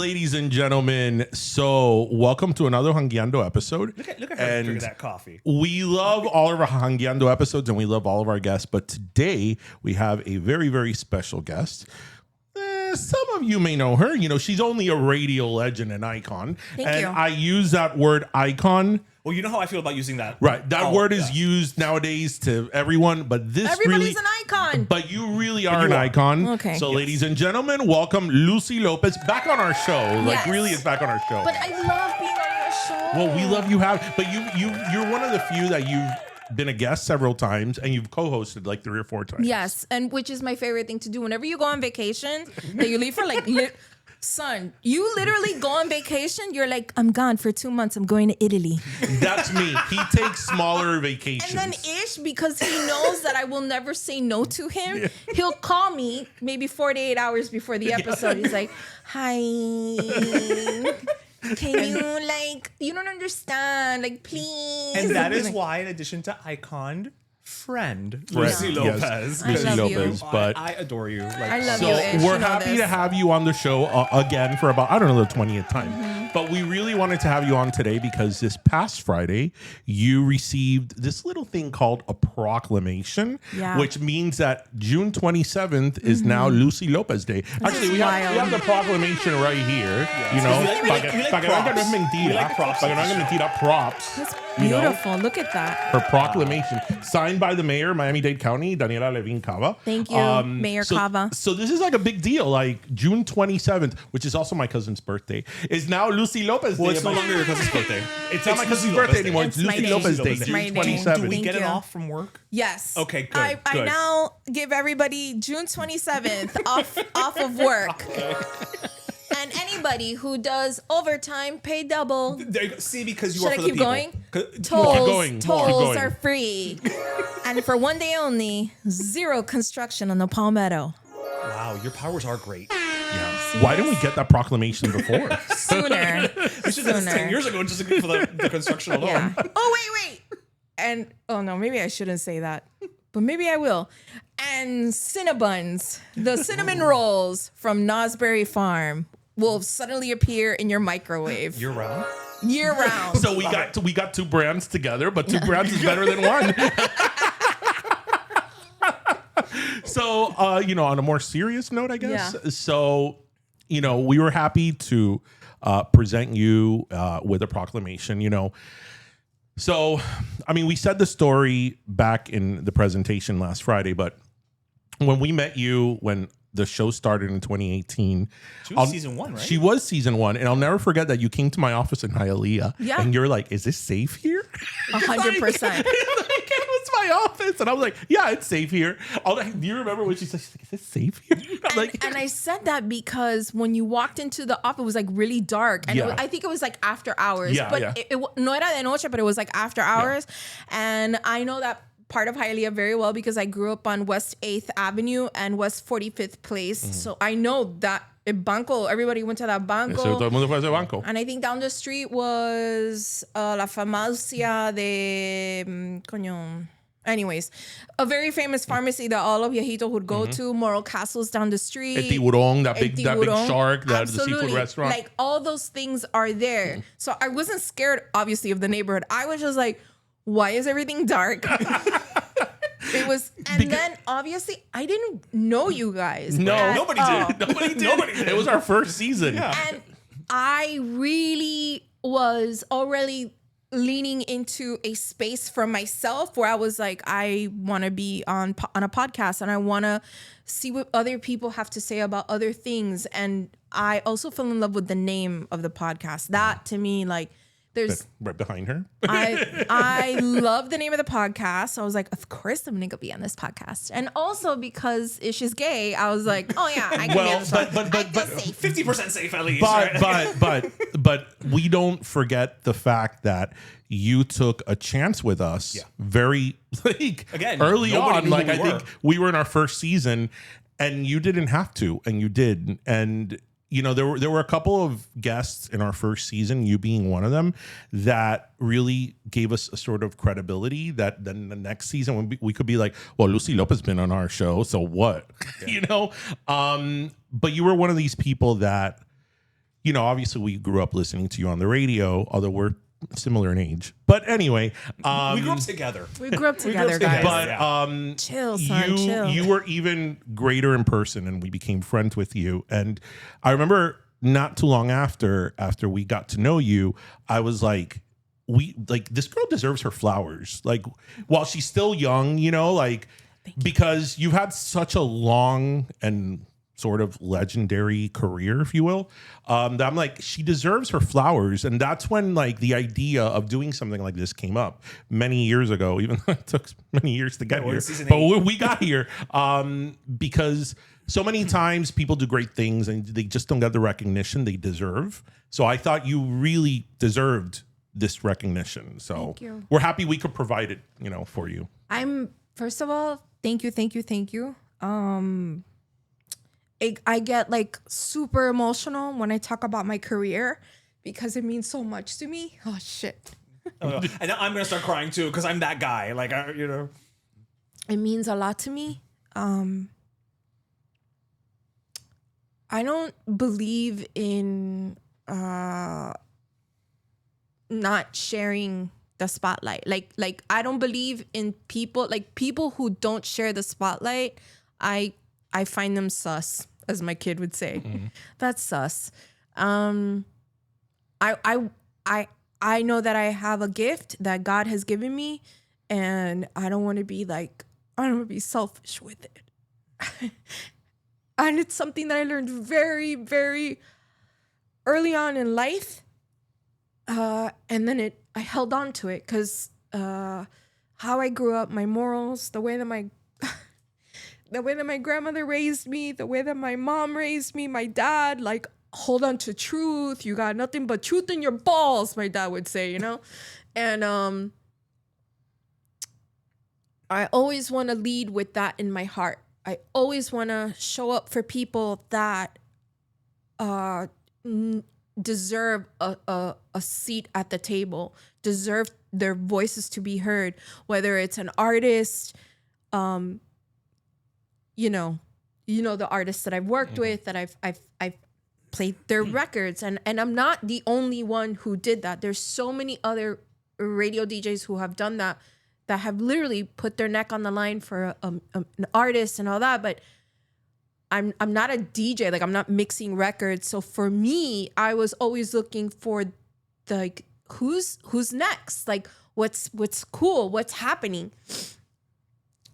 ladies and gentlemen. So, welcome to another Hanguiando episode. Look at her drinking that coffee. We love all of our Hanguiando episodes and we love all of our guests. But today, we have a very, very special guest. Some of you may know her. You know, she's only a radio legend and icon. Thank you. I use that word icon. Well, you know how I feel about using that. Right. That word is used nowadays to everyone, but everybody's an icon. But you really are an icon. Okay. So, ladies and gentlemen, welcome Lucy Lopez back on our show. Like, really is back on our show. But I love being on your show. Well, we love you but you're one of the few that you've been a guest several times and you've co-hosted like 3 or 4 times. Yes, and which is my favorite thing to do. Whenever you go on vacation, that you leave for like son, you literally go on vacation, you're like, I'm gone for 2 months. I'm going to Italy. That's me. He takes smaller vacations. And then Ish, because he knows that I will never say no to him, he'll call me maybe 48 hours before the episode. He's like, hi. Can you you don't understand, like, please. And that is why, in addition to icon, friend Lucy Lopez. I love you. But I adore you. Like, I love so you, Ish. we're You know happy this. to have you on the show again for about, I don't know, the 20th time. But we really wanted to have you on today because this past Friday, you received this little thing called a proclamation, which means that June 27th is now Lucy Lopez Day. Actually, we have the proclamation right here. You know, we like props. props. That's beautiful. Look at that. Her proclamation signed by the mayor of Miami-Dade County, Daniela Levin Cava. Thank you, Mayor Cava. So this is like a big deal. Like June 27th, which is also my cousin's birthday, is now Lucy Lopez Day. Well, it's no longer your cousin's birthday. It's not my cousin's birthday anymore. It's It's my Lucy day. Lopez Day, It's my June day. 27th. Do we Thank get it you. off from work? Yes. Okay, good. I now give everybody June 27th off of work. And anybody who does overtime, pay double. There you go. See, because you Should are I for the keep people. going? going. Tolls are free. And for one day only, 0 construction on the Palmetto. Wow, your powers are great. Yeah. Why didn't we get that proclamation before? Sooner. We should have done this 10 years ago just for the construction alone. Yeah. Oh, wait. And, oh no, maybe I shouldn't say that. But maybe I will. And Cinnabuns, the cinnamon rolls from Nosberry Farm, will suddenly appear in your microwave. Year round? Year round. So we got 2 brands together, but 2 brands is better than one. So, you know, on a more serious note, I guess. Yeah. So, you know, we were happy to present you with a proclamation, you know. So, I mean, we said the story back in the presentation last Friday, but when we met you, when the show started in 2018. She was season 1, right? She was season 1. And I'll never forget that you came to my office in Hialeah. Yeah. And you're like, is this safe here? 100%. It's my office. And I was like, yeah, it's safe here. Do you remember when she said, is this safe here? And I said that because when you walked into the office, it was like really dark. And I think it was like after hours. Yeah, but yeah. It no era de noche, but it was like after hours. And I know that part of Hialeah very well because I grew up on West 8th Avenue and West 45th Place. So I know that banco, everybody went to that banco. So todo el mundo fue a ese banco. And I think down the street was La Farmacia de... coño. Anyways, a very famous pharmacy that all of viejitos would go to. Moral Castle's down the street. El Tiburón, that big shark, the seafood restaurant. Like all those things are there. So I wasn't scared, obviously, of the neighborhood. I was just like, why is everything dark? It was, and then obviously I didn't know you guys. No, nobody did. Nobody did. It was our first season. Yeah. And I really was already leaning into a space for myself where I was like, I want to be on a podcast and I want to see what other people have to say about other things. And I also fell in love with the name of the podcast. That to me, like, there's right behind her. I love the name of the podcast. So I was like, of course I'm gonna go be on this podcast. And also because Ish is gay, I was like, oh yeah, I can be on this podcast. but 50% safe at least. Right? But we don't forget the fact that you took a chance with us very early on. Like I think we were in our first season and you didn't have to, and you did. And you know, there were a couple of guests in our first season, you being one of them, that really gave us a sort of credibility that then the next season when we could be like, well, Lucy Lopez been on our show, so what? You know? But you were one of these people that, obviously we grew up listening to you on the radio, although we're similar in age. But anyway, we grew up together. Guys. But chill, son, chill. You were even greater in person, and we became friends with you. And I remember not too long after we got to know you, I was like, this girl deserves her flowers. Like, while she's still young, because you've had such a long and sort of legendary career, if you will, that I'm like, she deserves her flowers. And that's when the idea of doing something like this came up many years ago, even though it took many years to get here. But we got here because so many times people do great things and they just don't get the recognition they deserve. So I thought you really deserved this recognition. So we're happy we could provide it, for you. First of all, thank you. I get super emotional when I talk about my career because it means so much to me. Oh shit. And I'm gonna start crying too because I'm that guy. It means a lot to me. I don't believe in not sharing the spotlight. Like I don't believe in people who don't share the spotlight. I find them sus, as my kid would say. Mm-hmm. That's sus. I know that I have a gift that God has given me, and I don't want to be selfish with it. And it's something that I learned very, very early on in life. And then I held on to it because how I grew up, my morals, the way that my grandmother raised me, the way that my mom raised me, my dad, hold on to truth. You got nothing but truth in your balls, my dad would say, And I always want to lead with that in my heart. I always want to show up for people that deserve a seat at the table, deserve their voices to be heard, whether it's an artist, the artists that I've worked with, that I've played their records, and I'm not the only one who did that. There's so many other radio DJs who have done that have literally put their neck on the line for an artist and all that. But I'm not a DJ, I'm not mixing records. So for me, I was always looking for who's next, what's cool, what's happening.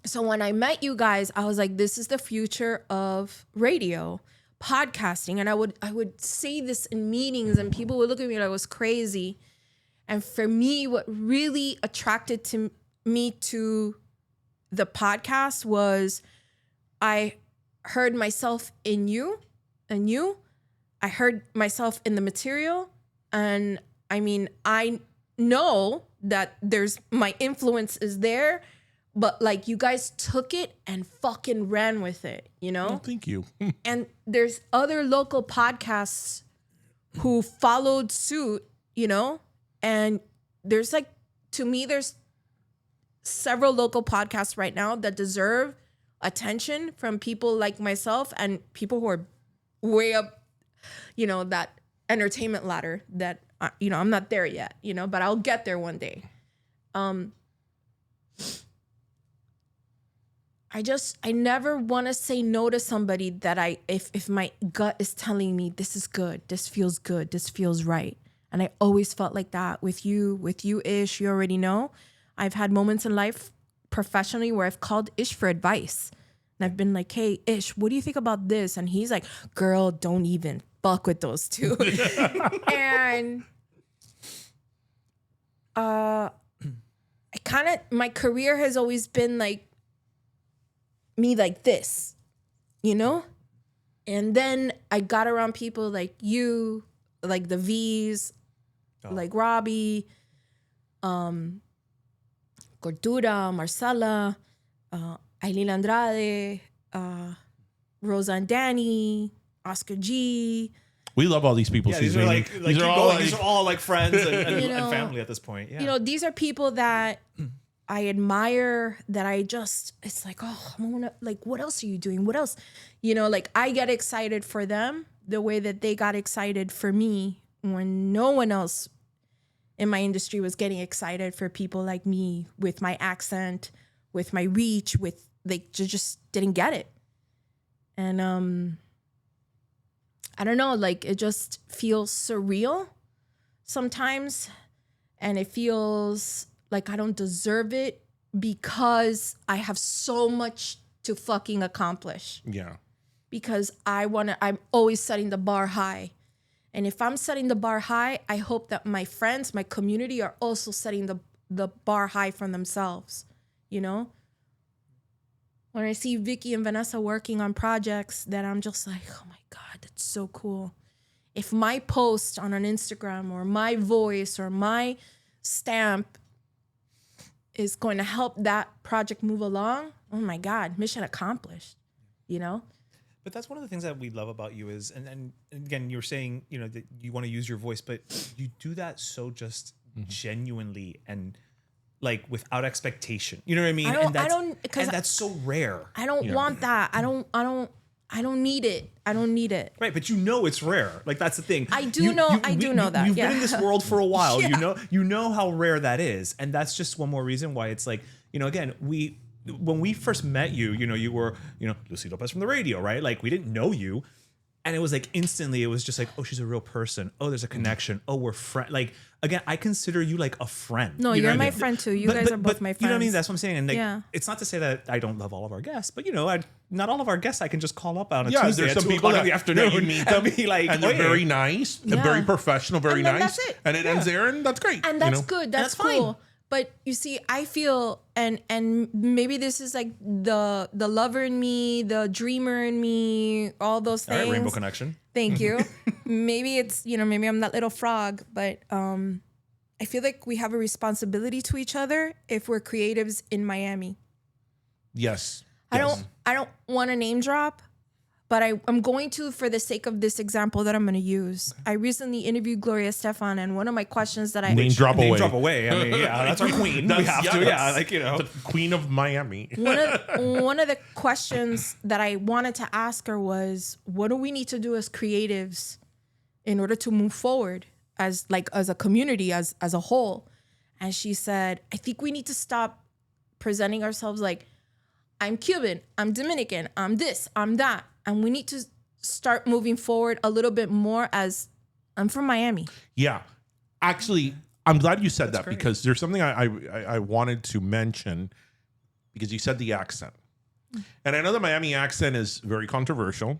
So when I met you guys, I was like, this is the future of radio, podcasting. And I would say this in meetings and people would look at me like I was crazy. And for me, what really attracted me to the podcast was I heard myself in you and you. I heard myself in the material. And I mean, I know that my influence is there, but you guys took it and fucking ran with it, Oh, thank you. And there's other local podcasts who followed suit, and there's to me, there's several local podcasts right now that deserve attention from people like myself and people who are way up, that entertainment ladder that, I'm not there yet, but I'll get there one day. I never want to say no to somebody that if my gut is telling me this is good, this feels good, this feels right. And I always felt like that with you, Ish, you already know. I've had moments in life professionally where I've called Ish for advice. And I've been like, hey, Ish, what do you think about this? And he's like, girl, don't even fuck with those two. And my career has always been me like this, And then I got around people like you, like the V's, like Robbie, Cordura, Marcella, Aileen Andrade, Rosa and Danny, Oscar G. We love all these people. Yeah, these are all friends and family at this point. Yeah. These are people that I admire, that it's like, oh, I want to, what else are you doing? What else? I get excited for them. the way that they got excited for me when no one else in my industry was getting excited for people like me with my accent, with my reach, with they just didn't get it. And I don't know, like it just feels surreal sometimes. And it feels like I don't deserve it because I have so much to fucking accomplish. Yeah. Because I'm always setting the bar high. And if I'm setting the bar high, I hope that my friends, my community are also setting the bar high for themselves, you know? When I see Vicky and Vanessa working on projects that I'm just like, oh my God, that's so cool. If my post on an Instagram or my voice or my stamp is going to help that project move along, oh my God, mission accomplished, you know? But that's one of the things that we love about you is, and again, you're saying, you know, that you want to use your voice, but you do that so just genuinely and like without expectation. You know what I mean? And that's so rare. I don't want that. I don't need it. I don't need it. Right, but you know it's rare. Like that's the thing. I do know that. You've been in this world for a while. Yeah. You know how rare that is, and that's just one more reason why it's like, you know, again, when we first met you, you know, you were, you know, Lucy Lopez from the radio, right? Like we didn't know you, and it was like instantly, it was just like, oh, she's a real person. Oh, there's a connection. Oh, we're friends. Like again, I consider you like a friend. No, you're my friend too. You guys are both my friends. You know what I mean? That's what I'm saying. And like, it's not to say that I don't love all of our guests, but you know, not all of our guests I can just call up on a Tuesday there's at some 2 people o'clock in the that afternoon. you meet and be like, and they're very nice, and very professional, very And then nice. that's it. And it ends there, and that's great. And that's you know? good. That's fine. cool. But you see, I feel, and maybe this is like the lover in me, the dreamer in me, all those things. All right, Rainbow Connection. Thank you. Maybe it's, you know, maybe I'm that little frog, but I feel like we have a responsibility to each other if we're creatives in Miami. Yes. I don't want to name drop, but I'm going to for the sake of this example that I'm going to use. I recently interviewed Gloria Estefan, and one of my questions that I name drop away. I mean, yeah, that's our queen. We have to, like, you know, the queen of Miami. one of the questions that I wanted to ask her was, what do we need to do as creatives in order to move forward as a community, as a whole? And she said, I think we need to stop presenting ourselves like, I'm Cuban, I'm Dominican, I'm this, I'm that. And we need to start moving forward a little bit more as I'm from Miami. Yeah. Actually, I'm glad you said that great. because there's something I wanted to mention because you said the accent. And I know the Miami accent is very controversial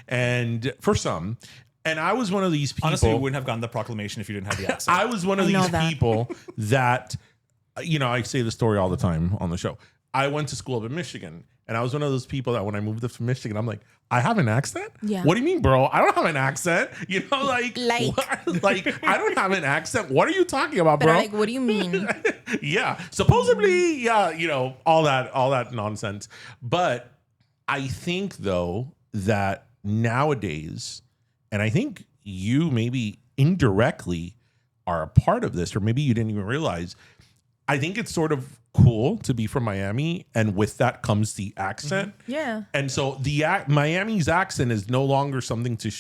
and for some. And I was one of these people. Honestly, we wouldn't have gotten the proclamation if you didn't have the accent. I was one of these people that, you know, I say the story all the time on the show. I went to school up in Michigan, and I was one of those people that when I moved up to Michigan, I'm like, I have an accent? Yeah. What do you mean, bro? I don't have an accent. You know, like I don't have an accent. What are you talking about, bro? Like, what do you mean? Yeah. Supposedly, yeah, you know, all that nonsense. But I think, though, that nowadays, and I think you maybe indirectly are a part of this, or maybe you didn't even realize, I think it's sort of cool to be from Miami, and with that comes the accent. Mm-hmm. Yeah. And so the Miami's accent is no longer something to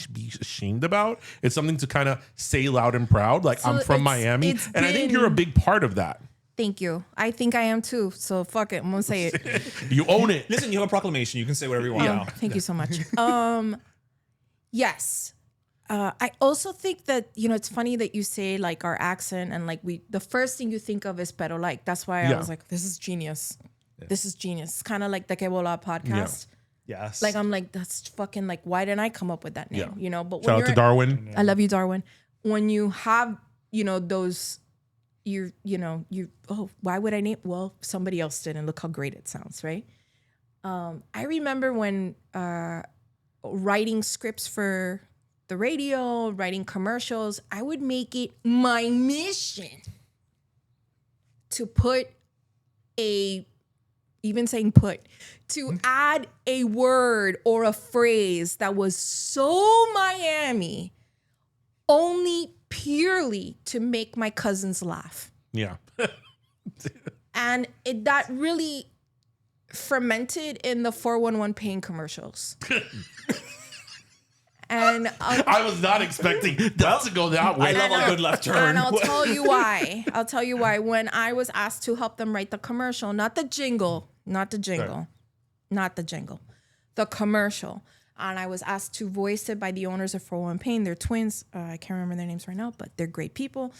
be ashamed about. It's something to kind of say loud and proud, like, so I'm from Miami. And I think you're a big part of that. Thank you. I think I am too. So fuck it. I'm gonna say it. You own it. Listen, you have a proclamation. You can say whatever you want now. Thank you so much. Yes. I also think that, you know, it's funny that you say like our accent and like the first thing you think of is pero like. That's why I was like, this is genius. Yeah. This is genius. It's kind of like the Que Bola podcast. Yeah. Yes. Like, I'm like, that's fucking like, why didn't I come up with that name? Yeah. You know, but shout out to Darwin. I love you, Darwin. When you have, you know, those, why would I name? Well, somebody else did, and look how great it sounds, right? I remember when writing scripts for the radio, writing commercials, I would make it my mission to add a word or a phrase that was so Miami, only purely to make my cousins laugh. Yeah. And that really fermented in the 411 pain commercials. And I was not expecting that to go that way. I love a good left turn. And I'll tell you why. I'll tell you why. When I was asked to help them write the commercial, not the jingle, the commercial. And I was asked to voice it by the owners of 401 Pain. They're twins. I can't remember their names right now, but they're great people.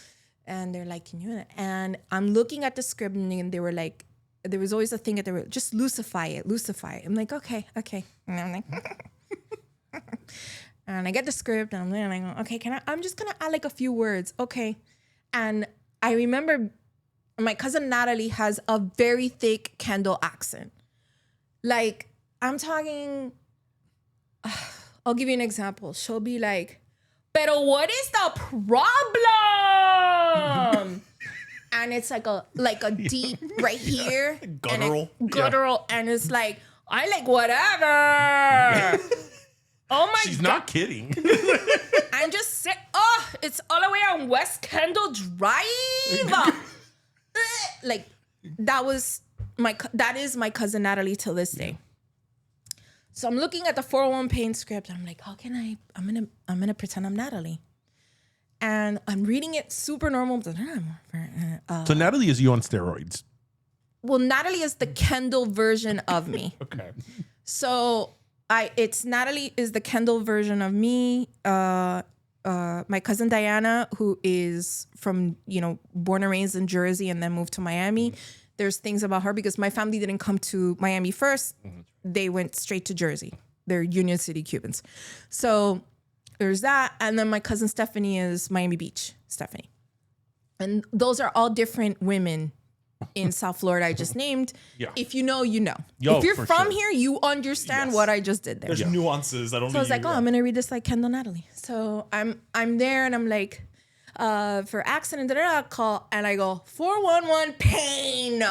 And they're like, can you do it? And I'm looking at the script and they were like, there was always a thing that they were just Lucify it. I'm like, okay. And I'm like, and I get the script and I'm like, okay, I'm just gonna add like a few words. Okay. And I remember my cousin Natalie has a very thick Kendall accent. Like, I'm talking, I'll give you an example. She'll be like, pero what is the problem? And it's like a deep right here. Guttural. And it's like, I like whatever. Oh my She's God. not kidding. I'm just saying, it's all the way on West Kendall Drive. Like, that is my cousin Natalie till this day. So I'm looking at the 401 Pain script. I'm like, how can I'm gonna pretend I'm Natalie. And I'm reading it super normal. So Natalie is you on steroids. Well, Natalie is the Kendall version of me. Okay. So Natalie is the Kendall version of me. My cousin Diana, who is from, born and raised in Jersey and then moved to Miami. There's things about her because my family didn't come to Miami first. They went straight to Jersey. They're Union City Cubans. So there's that. And then my cousin Stephanie is Miami Beach, Stephanie. And those are all different women in South Florida I just named. Yeah. If you know, you know. Yo, if you're for from sure. here, you understand what I just did there. There's nuances that only. So I was like, I'm gonna read this like Kendall Natalie. So I'm there and I'm like, for accident, call, and I go 411 Pain.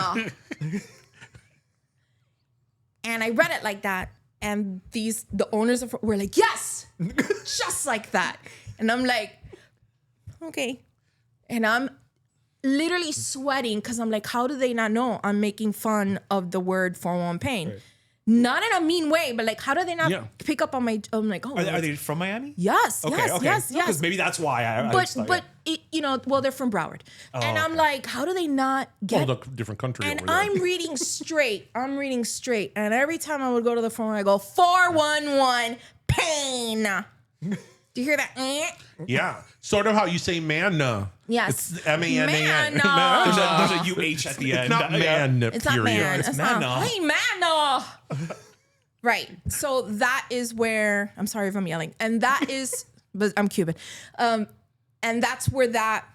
And I read it like that, and the owners were like, yes, just like that. And I'm like, okay. And I'm literally sweating because I'm like, how do they not know I'm making fun of the word 411 Pain? Right. Not in a mean way, but like, how do they not pick up on my? I'm like, oh, are they from Miami? Yes, okay, yes, okay. yes. Because maybe that's why. They're from Broward, and I'm like, how do they not get? The different country. And over there. I'm reading straight. And every time I would go to the phone, I go 411 Pain. Do you hear that? Yeah, sort of how you say man. Yes. It's M-A-N-A-N. There's a UH at the end. It's not man. It's not man. It's man. Hey, man. Right. So that is where, I'm sorry if I'm yelling. And that is, but I'm Cuban. And that's where that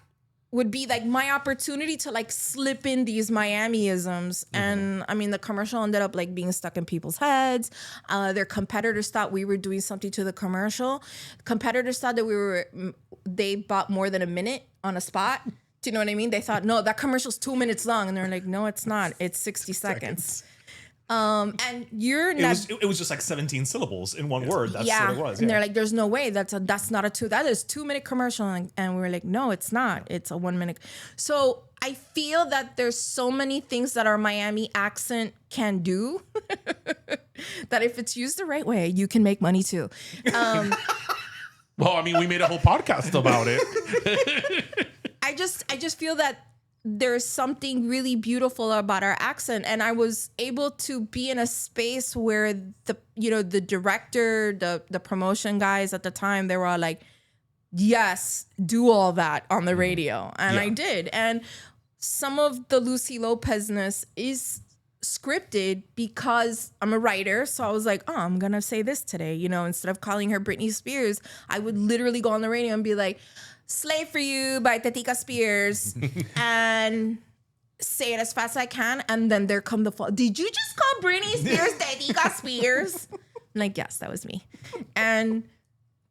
would be like my opportunity to like slip in these Miami-isms. And I mean, the commercial ended up like being stuck in people's heads. Their competitors thought we were doing something to the commercial. Competitors thought that they bought more than a minute on a spot. Do you know what I mean? They thought, no, that commercial's 2 minutes long. And they're like, no, it's not. It's 60 seconds. And it was just like 17 syllables in one word. That's what it was. And they're like, there's no way that is 2 minute commercial. And we were like, no, it's not. It's a 1 minute. So I feel that there's so many things that our Miami accent can do that if it's used the right way, you can make money too. Well, I mean, we made a whole podcast about it. I just feel that there's something really beautiful about our accent, and I was able to be in a space where the director, the promotion guys at the time, they were all like, yes, do all that on the radio. And I did. And some of the Lucy Lopez-ness is scripted because I'm a writer. So I was like, oh, I'm going to say this today. Instead of calling her Britney Spears, I would literally go on the radio and be like, Slave for You by Tetica Spears and say it as fast as I can. And then there come the fall. Did you just call Britney Spears Tetica Spears? I'm like, yes, that was me. And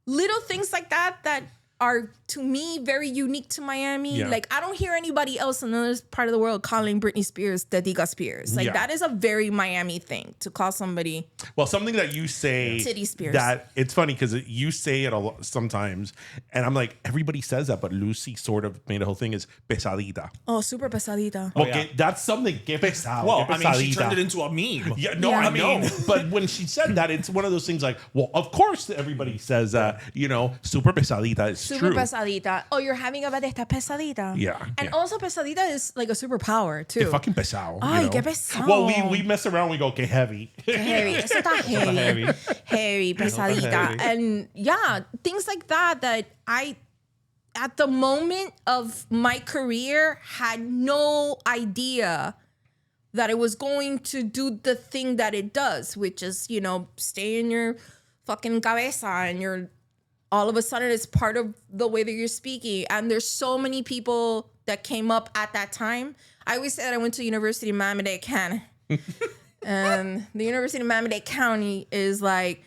little things like that are to me very unique to Miami. Yeah. Like I don't hear anybody else in another part of the world calling Britney Spears Tetica Spears. Like that is a very Miami thing to call somebody. Well, something that you say Titty Spears. that it's funny because you say it a lot sometimes, and I'm like, everybody says that, but Lucy sort of made a whole thing is pesadita. Oh, super pesadita. Okay, that's something. Que pesado. Well, que I mean, she pesadita. turned it into a meme. Yeah, no, Yeah. I know. But when she said that, it's one of those things like, well, of course everybody says that, super pesadita is Super true. pesadita. Oh, you're having a esta pesadita. Yeah, And yeah. also pesadita is like a superpower too. Que fucking pesado. Ay, you know? qué pesado. Well, we mess around, we go, que heavy. Heavy. Eso está heavy. Heavy, pesadita. heavy. And yeah, things like that I, at the moment of my career, had no idea that it was going to do the thing that it does, which is, stay in your fucking cabeza and you're all of a sudden it's part of the way that you're speaking. And there's so many people that came up at that time. I always said I went to University of Miami-Dade County. And the University of Miami-Dade County is like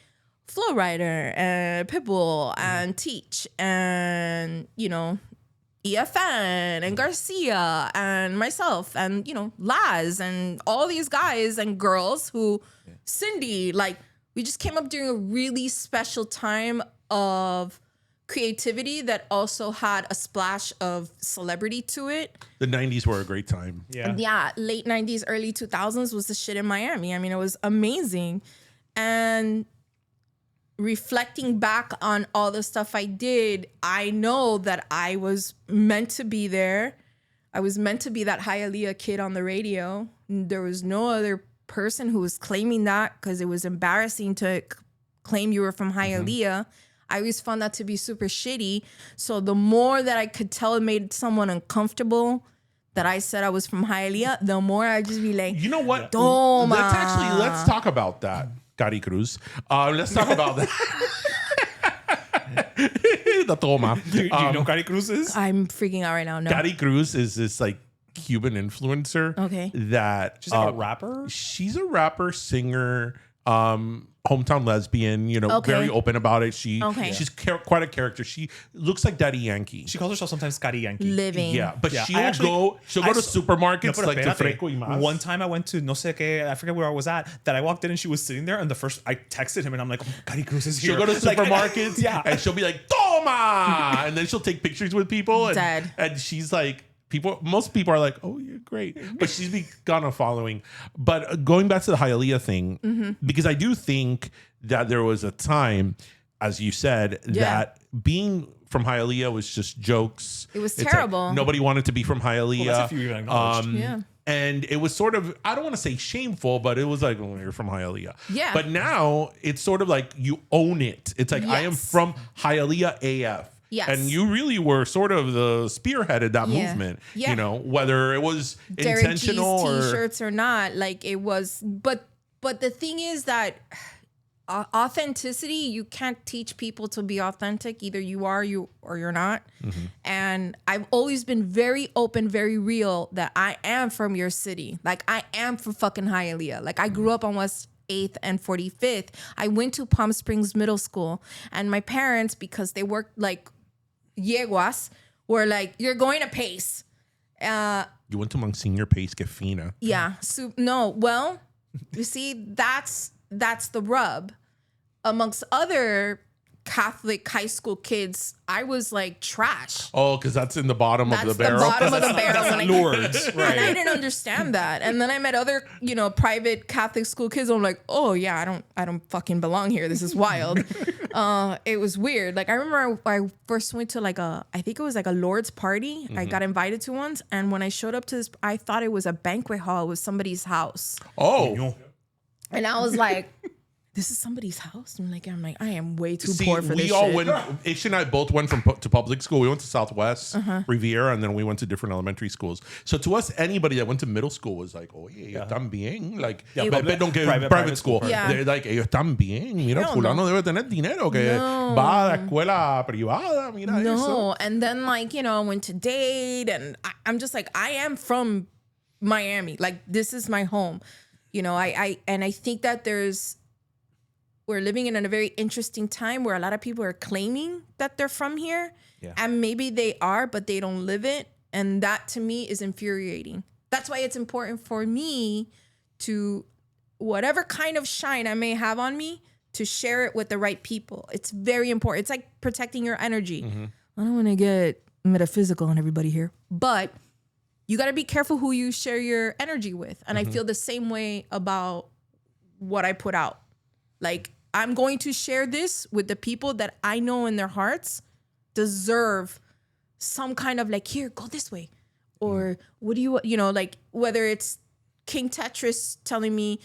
Flow Rider and Pitbull and Teach and, EFN and Garcia and myself and, Laz and all these guys and girls who, Cindy, like we just came up during a really special time of creativity that also had a splash of celebrity to it. The 90s were a great time. Yeah. Late 90s, early 2000s was the shit in Miami. I mean, it was amazing. And reflecting back on all the stuff I did, I know that I was meant to be there. I was meant to be that Hialeah kid on the radio. There was no other person who was claiming that because it was embarrassing to claim you were from Hialeah. I always found that to be super shitty. So the more that I could tell it made someone uncomfortable that I said I was from Hialeah, the more I'd just be like, You know what? Toma. Let's talk about that, Cary Cruz. Let's talk about that. The toma. Do you know Cary Cruz is? I'm freaking out right now. No. Cary Cruz is this like Cuban influencer. Okay. That She's like a rapper? She's a rapper, singer, hometown lesbian, Okay. very open about it. She's quite a character. She looks like Daddy Yankee. She calls herself sometimes Cary Yankee. Living. Yeah, but Yeah, she'll go to supermarkets No, pero like to espérate. Freco y Más. One time I went to no sé qué, I forget where I was at, that I walked in and she was sitting there and I texted him and I'm like, oh, Cary Cruz is here. She'll go to Like, supermarkets and she'll be like, Toma! And then she'll take pictures with people. And, Dead. and she's like, most people are like, oh, you're great. But she's begun a following. But going back to the Hialeah thing, because I do think that there was a time, as you said, that being from Hialeah was just jokes. It was It's terrible. Like, nobody wanted to be from Hialeah. Well, that's if you even acknowledged. Yeah. And it was sort of, I don't want to say shameful, but it was like, oh, you're from Hialeah. Yeah. But now it's sort of like you own it. It's like, I am Yes. from Hialeah AF. Yes. And you really were sort of the spearheaded that Yeah. movement, Yeah. whether it was Derek intentional G's or t-shirts or not, like it was. But the thing is that authenticity, you can't teach people to be authentic. Either you are or you're not. And I've always been very open, very real that I am from your city. Like I am from fucking Hialeah. Like I grew up on West 8th and 45th. I went to Palm Springs Middle School, and my parents, because they worked like yeguas, were like, you're going to Pace. you went to Monsignor Pace que fina. Yeah. So, no. Well, you see, that's the rub. Amongst other Catholic high school kids, I was like trash. Oh, because that's in the bottom of That's the barrel. the bottom of the barrel. That's when not I- Lourdes, And I right? didn't understand that. And then I met other, private Catholic school kids. I'm like, oh yeah, I don't fucking belong here. This is wild. It was weird. Like I remember I first went to I think it was like a Lourdes party. I got invited to once. And when I showed up to this, I thought it was a banquet hall. It was somebody's house. Oh. And I was like, this is somebody's house? I'm like, I am way too See, poor for this we all shit. went. Ish and I both went to public school. We went to Southwest Riviera, and then we went to different elementary schools. So to us, anybody that went to middle school was like, "Oh, ellos están bien." Like, don't get private school. Yeah. They're like, "Ellos están bien." Mira, Hell fulano no. debe tener dinero que va a la escuela privada. Mira eso. No, and then I went to date, and I'm just like, I am from Miami. Like this is my home. I think that there's we're living in a very interesting time where a lot of people are claiming that they're from here. Yeah. And maybe they are, but they don't live it. And that to me is infuriating. That's why it's important for me to, whatever kind of shine I may have on me, to share it with the right people. It's very important. It's like protecting your energy. Mm-hmm. I don't want to get metaphysical on everybody here, but you got to be careful who you share your energy with. And I feel the same way about what I put out. Like, I'm going to share this with the people that I know in their hearts deserve some kind of like, here, go this way. Or what do you know, like whether it's King Tetris telling me,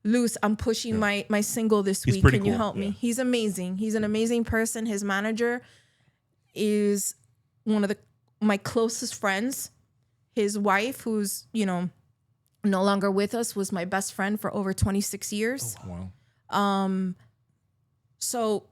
Luce, I'm pushing my single this week. Can you help me? He's amazing. He's an amazing person. His manager is one of my closest friends. His wife, who's, no longer with us, was my best friend for over 26 years. Oh, wow. So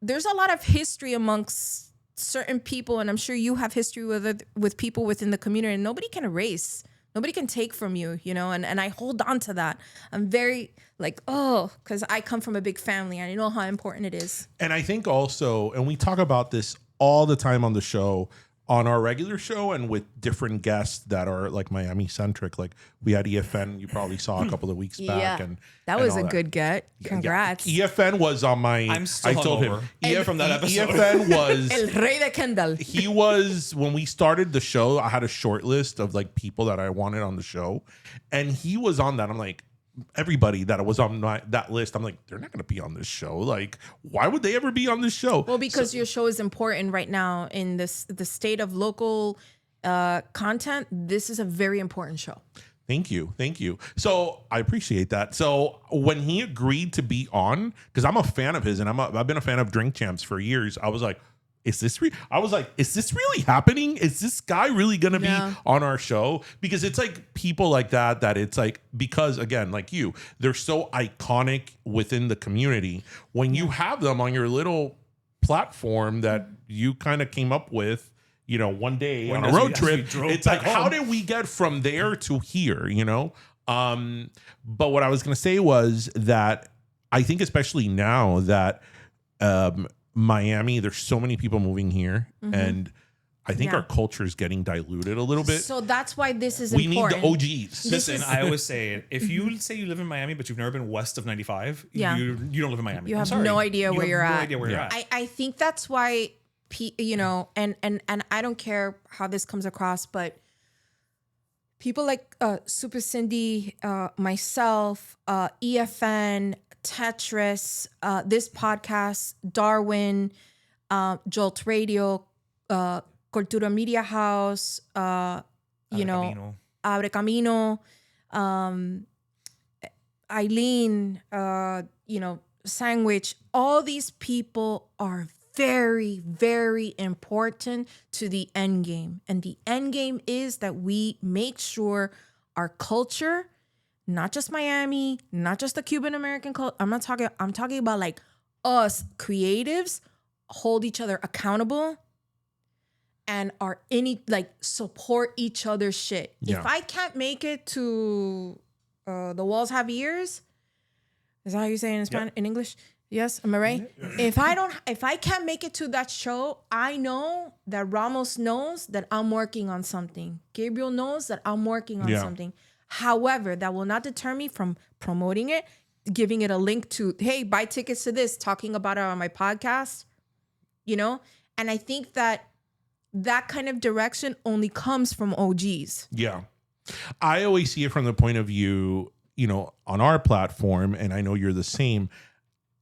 there's a lot of history amongst certain people, and I'm sure you have history with people within the community, and nobody can erase. Nobody can take from you, and I hold on to that. I'm very because I come from a big family and I know how important it is. And I think also, and we talk about this all the time on the show, on our regular show and with different guests that are like Miami centric. Like we had EFN, you probably saw a couple of weeks back. Yeah, that was a good get. Congrats. Yeah. EFN was on my, I'm still hungover from that episode. EFN was El Rey de Kendall. He was, when we started the show, I had a short list of like people that I wanted on the show. And he was on that. I'm like, everybody that was on that list, I'm like, they're not going to be on this show. Like, why would they ever be on this show? Well, because your show is important right now in the state of local content. This is a very important show. Thank you. So I appreciate that. So when he agreed to be on, because I'm a fan of his and I've been a fan of Drink Champs for years, I was like, is this really happening? Is this guy really going to be on our show? Because it's like people like that it's like, because again, like you, they're so iconic within the community. When you have them on your little platform that you kind of came up with, one day on a road trip, it's like, how did we get from there to here, But what I was going to say was that I think especially now that, Miami, there's so many people moving here, and I think our culture is getting diluted a little bit. So that's why this is important. We need the OGs. Listen, I always say, if you say you live in Miami, but you've never been west of 95, you don't live in Miami. You have no idea where you're at. I think that's why, and I don't care how this comes across, but people like Super Cindy, myself, EFN, Tetris, this podcast, Darwin, Jolt Radio, Cultura Media House, Abre Camino, Eileen, Sandwich. All these people are very, very important to the end game. And the end game is that we make sure our culture, not just Miami, not just the Cuban American culture. I'm talking about like us creatives hold each other accountable and are support each other's shit. Yeah. If I can't make it to The Walls Have Ears, is that how you say it in English? Yes, am I right? If I can't make it to that show, I know that Ramos knows that I'm working on something. Gabriel knows that I'm working on something. However, that will not deter me from promoting it, giving it a link to, hey, buy tickets to this, talking about it on my podcast, And I think that kind of direction only comes from OGs. Yeah. I always see it from the point of view, on our platform, and I know you're the same.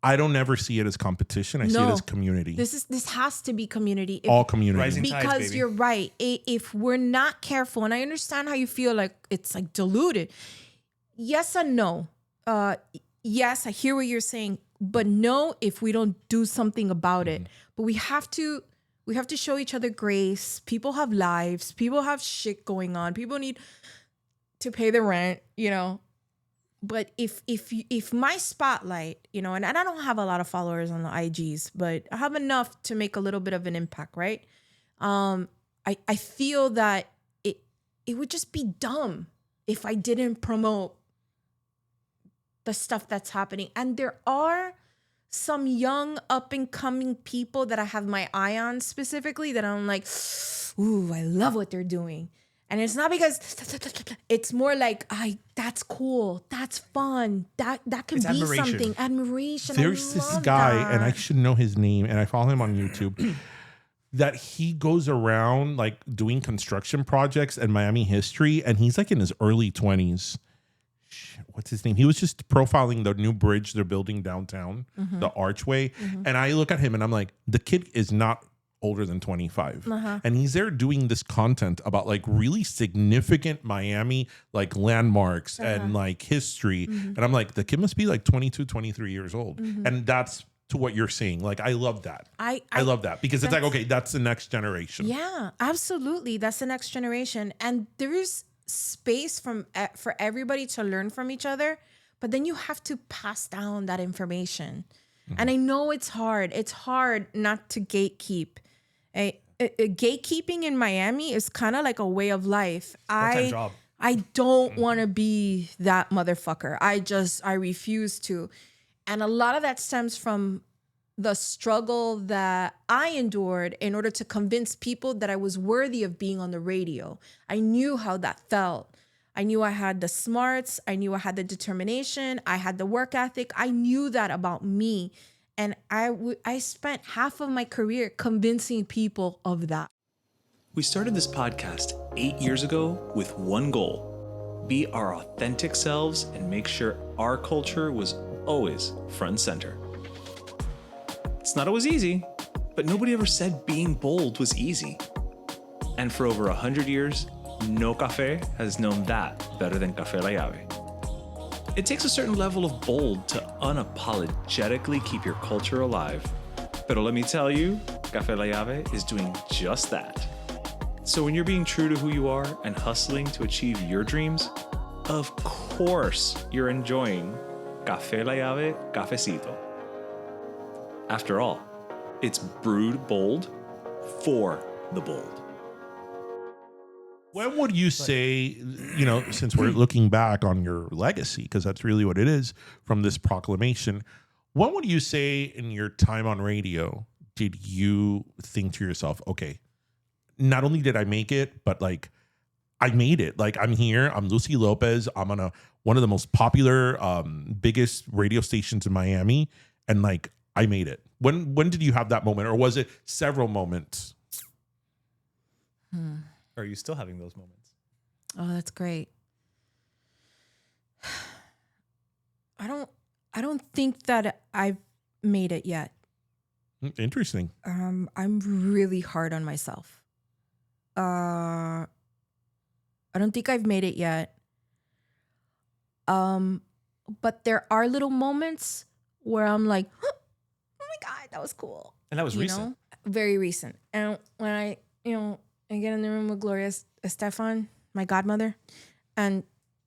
I don't ever see it as competition. I see it as community. This has to be community. All community. Rising tides, because baby. You're right. If we're not careful, and I understand how you feel like it's like diluted. Yes and no. Yes, I hear what you're saying, but no, if we don't do something about it. But we have to show each other grace. People have lives. People have shit going on. People need to pay the rent, But if my spotlight, and I don't have a lot of followers on the IGs, but I have enough to make a little bit of an impact, right? I feel that it would just be dumb if I didn't promote the stuff that's happening. And there are some young up and coming people that I have my eye on specifically that I'm like, ooh, I love what they're doing. And it's not because it's more like, that's cool, that's fun, that can be admiration. something. Admiration. There's this guy, and I should know his name, and I follow him on YouTube. That he goes around like doing construction projects and Miami history, and he's like in his early 20s. What's his name? He was just profiling the new bridge they're building downtown, the archway. And I look at him and I'm like, the kid is not older than 25. And he's there doing this content about like really significant Miami like landmarks and like history. And I'm like, the kid must be like 22, 23 years old. And that's to what you're saying. Like, I love that. I love that because it's like, okay, that's the next generation. Yeah, absolutely. That's the next generation. And there's space for everybody to learn from each other, but then you have to pass down that information. And I know it's hard. It's hard not to gatekeep. Gatekeeping in Miami is kind of like a way of life. Job. I don't want to be that motherfucker. I refuse to. And a lot of that stems from the struggle that I endured in order to convince people that I was worthy of being on the radio. I knew how that felt. I knew I had the smarts. I knew I had the determination. I had the work ethic. I knew that about me. And I spent half of my career convincing people of that. We started this podcast 8 years ago with one goal: be our authentic selves and make sure our culture was always front and center. It's not always easy, but nobody ever said being bold was easy. And for over 100 years, no café has known that better than Café La Llave. It takes a certain level of bold to unapologetically keep your culture alive. Pero let me tell you, Café La Llave is doing just that. So when you're being true to who you are and hustling to achieve your dreams, of course you're enjoying Café La Llave Cafecito. After all, it's brewed bold for the bold. When would you say, since we're looking back on your legacy, because that's really what it is from this proclamation, when would you say in your time on radio did you think to yourself, okay, not only did I make it, but like I made it. Like I'm here. I'm Lucy Lopez. I'm on one of the most popular, biggest radio stations in Miami, and like I made it. When did you have that moment, or was it several moments? Are you still having those moments? Oh, that's great. I don't think that I've made it yet. Interesting. I'm really hard on myself. I don't think I've made it yet. But there are little moments where I'm like, oh my God, that was cool. And that was recent. Very recent. And when I get in the room with Gloria Estefan, my godmother, and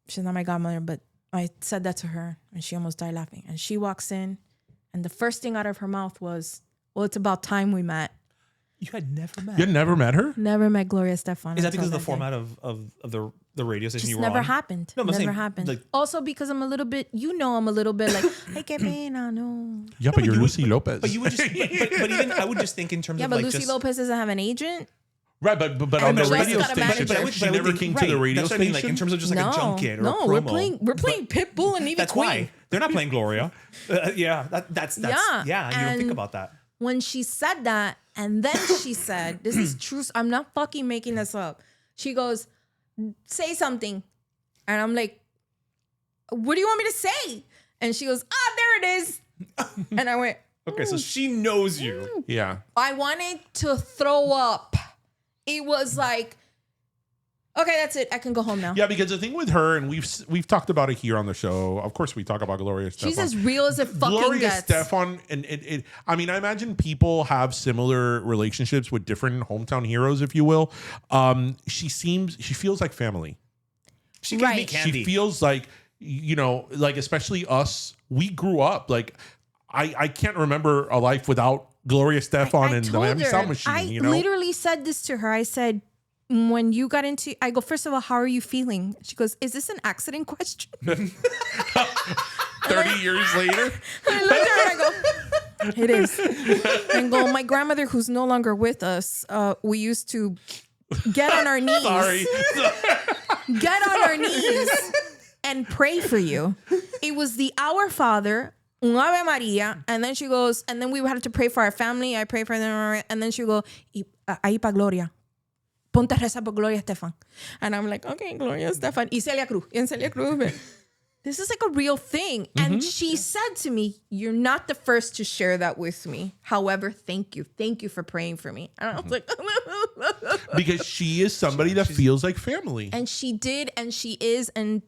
she's not my godmother, but I said that to her and she almost died laughing. And she walks in and the first thing out of her mouth was, well, it's about time we met. You had never met. You had never met her? Never met Gloria Estefan. Is that because of the format of the radio station you were never on? Happened. No, never happened. Like, also because I'm a little bit like, hey, que pena, no. Yeah, but you're Lucy Lopez. But you would just, but even I would just think in terms yeah, of but like Lucy just, Lopez doesn't have an agent. Right, but on the just radio got a station, manager. she never came to the radio That's what I mean, station. like in terms of just like a junket or a promo. we're playing Pitbull and Eva That's Queen. why they're not playing Gloria. Yeah, that's Yeah, and you don't think about that. When she said that, and then she said, this is true. I'm not fucking making this up. She goes, say something. And I'm like, what do you want me to say? And she goes, there it is. And I went, okay, so she knows you. Yeah. I wanted to throw up. It was like, okay, that's it. I can go home now. Yeah, because the thing with her, and we've talked about it here on the show. Of course, we talk about Gloria Estefan. She's as real as it fucking Gloria gets. Estefan, and I mean, I imagine people have similar relationships with different hometown heroes, if you will. She feels like family. She can be Right. candy. She feels like, like especially us, we grew up. Like, I can't remember a life without Gloria Estefan and the Miami Sound Machine. I literally said this to her. I said, when you got into, I go, first of all, how are you feeling? She goes, is this an accident question? 30 years later. I looked at her and I go, It is. And go, my grandmother, who's no longer with us, we used to get on our knees. Sorry. Get on our knees and pray for you. It was the Our Father, un Ave Maria, and then she goes, and then we had to pray for our family. I pray for them, and then she go, ahí pa Gloria. Ponte a rezar por Gloria Estefan. And I'm like, okay, Gloria Estefan. Y Celia Cruz. And Celia Cruz. This is like a real thing. Mm-hmm. And she said to me, you're not the first to share that with me. However, thank you. Thank you for praying for me. And I was like, because she is somebody that feels like family. And she did, and she is, and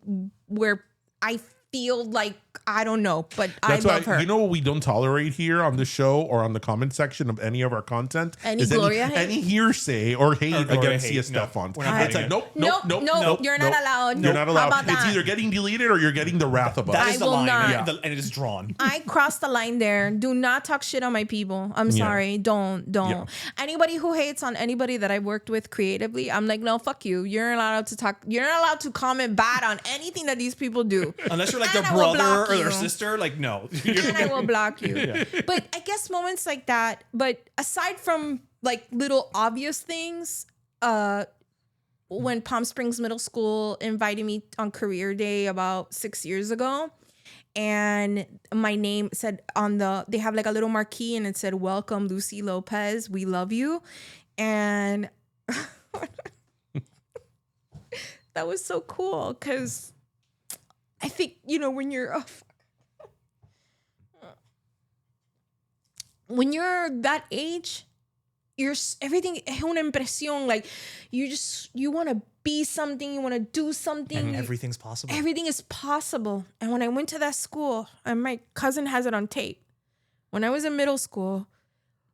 where I feel like, I don't know, but That's I love her. You know what we don't tolerate here on the show or on the comment section of any of our content? Any Gloria hate? Any hearsay or hate against Cia Stefan. We're not It's like, nope, you're not allowed. You're not allowed. How about It's that? either getting deleted or you're getting the wrath of us. That is the will line, not. yeah. And it is drawn. I crossed the line there. Do not talk shit on my people. I'm sorry. Don't. Yeah. Anybody who hates on anybody that I worked with creatively, I'm like, no, fuck you. You're not allowed to talk. You're not allowed to comment bad on anything that these people do. Unless you're like And their I will brother block or their you. sister, like no. And I will block you. But I guess moments like that, but aside from like little obvious things, when Palm Springs Middle School invited me on career day about 6 years ago, and my name said they have like a little marquee and it said, welcome Lucy Lopez, we love you. And that was so cool because I think, when you're when you're that age, everything es una impresión. Like you want to be something, you want to do something. And everything's possible. Everything is possible. And when I went to that school, and my cousin has it on tape, when I was in middle school,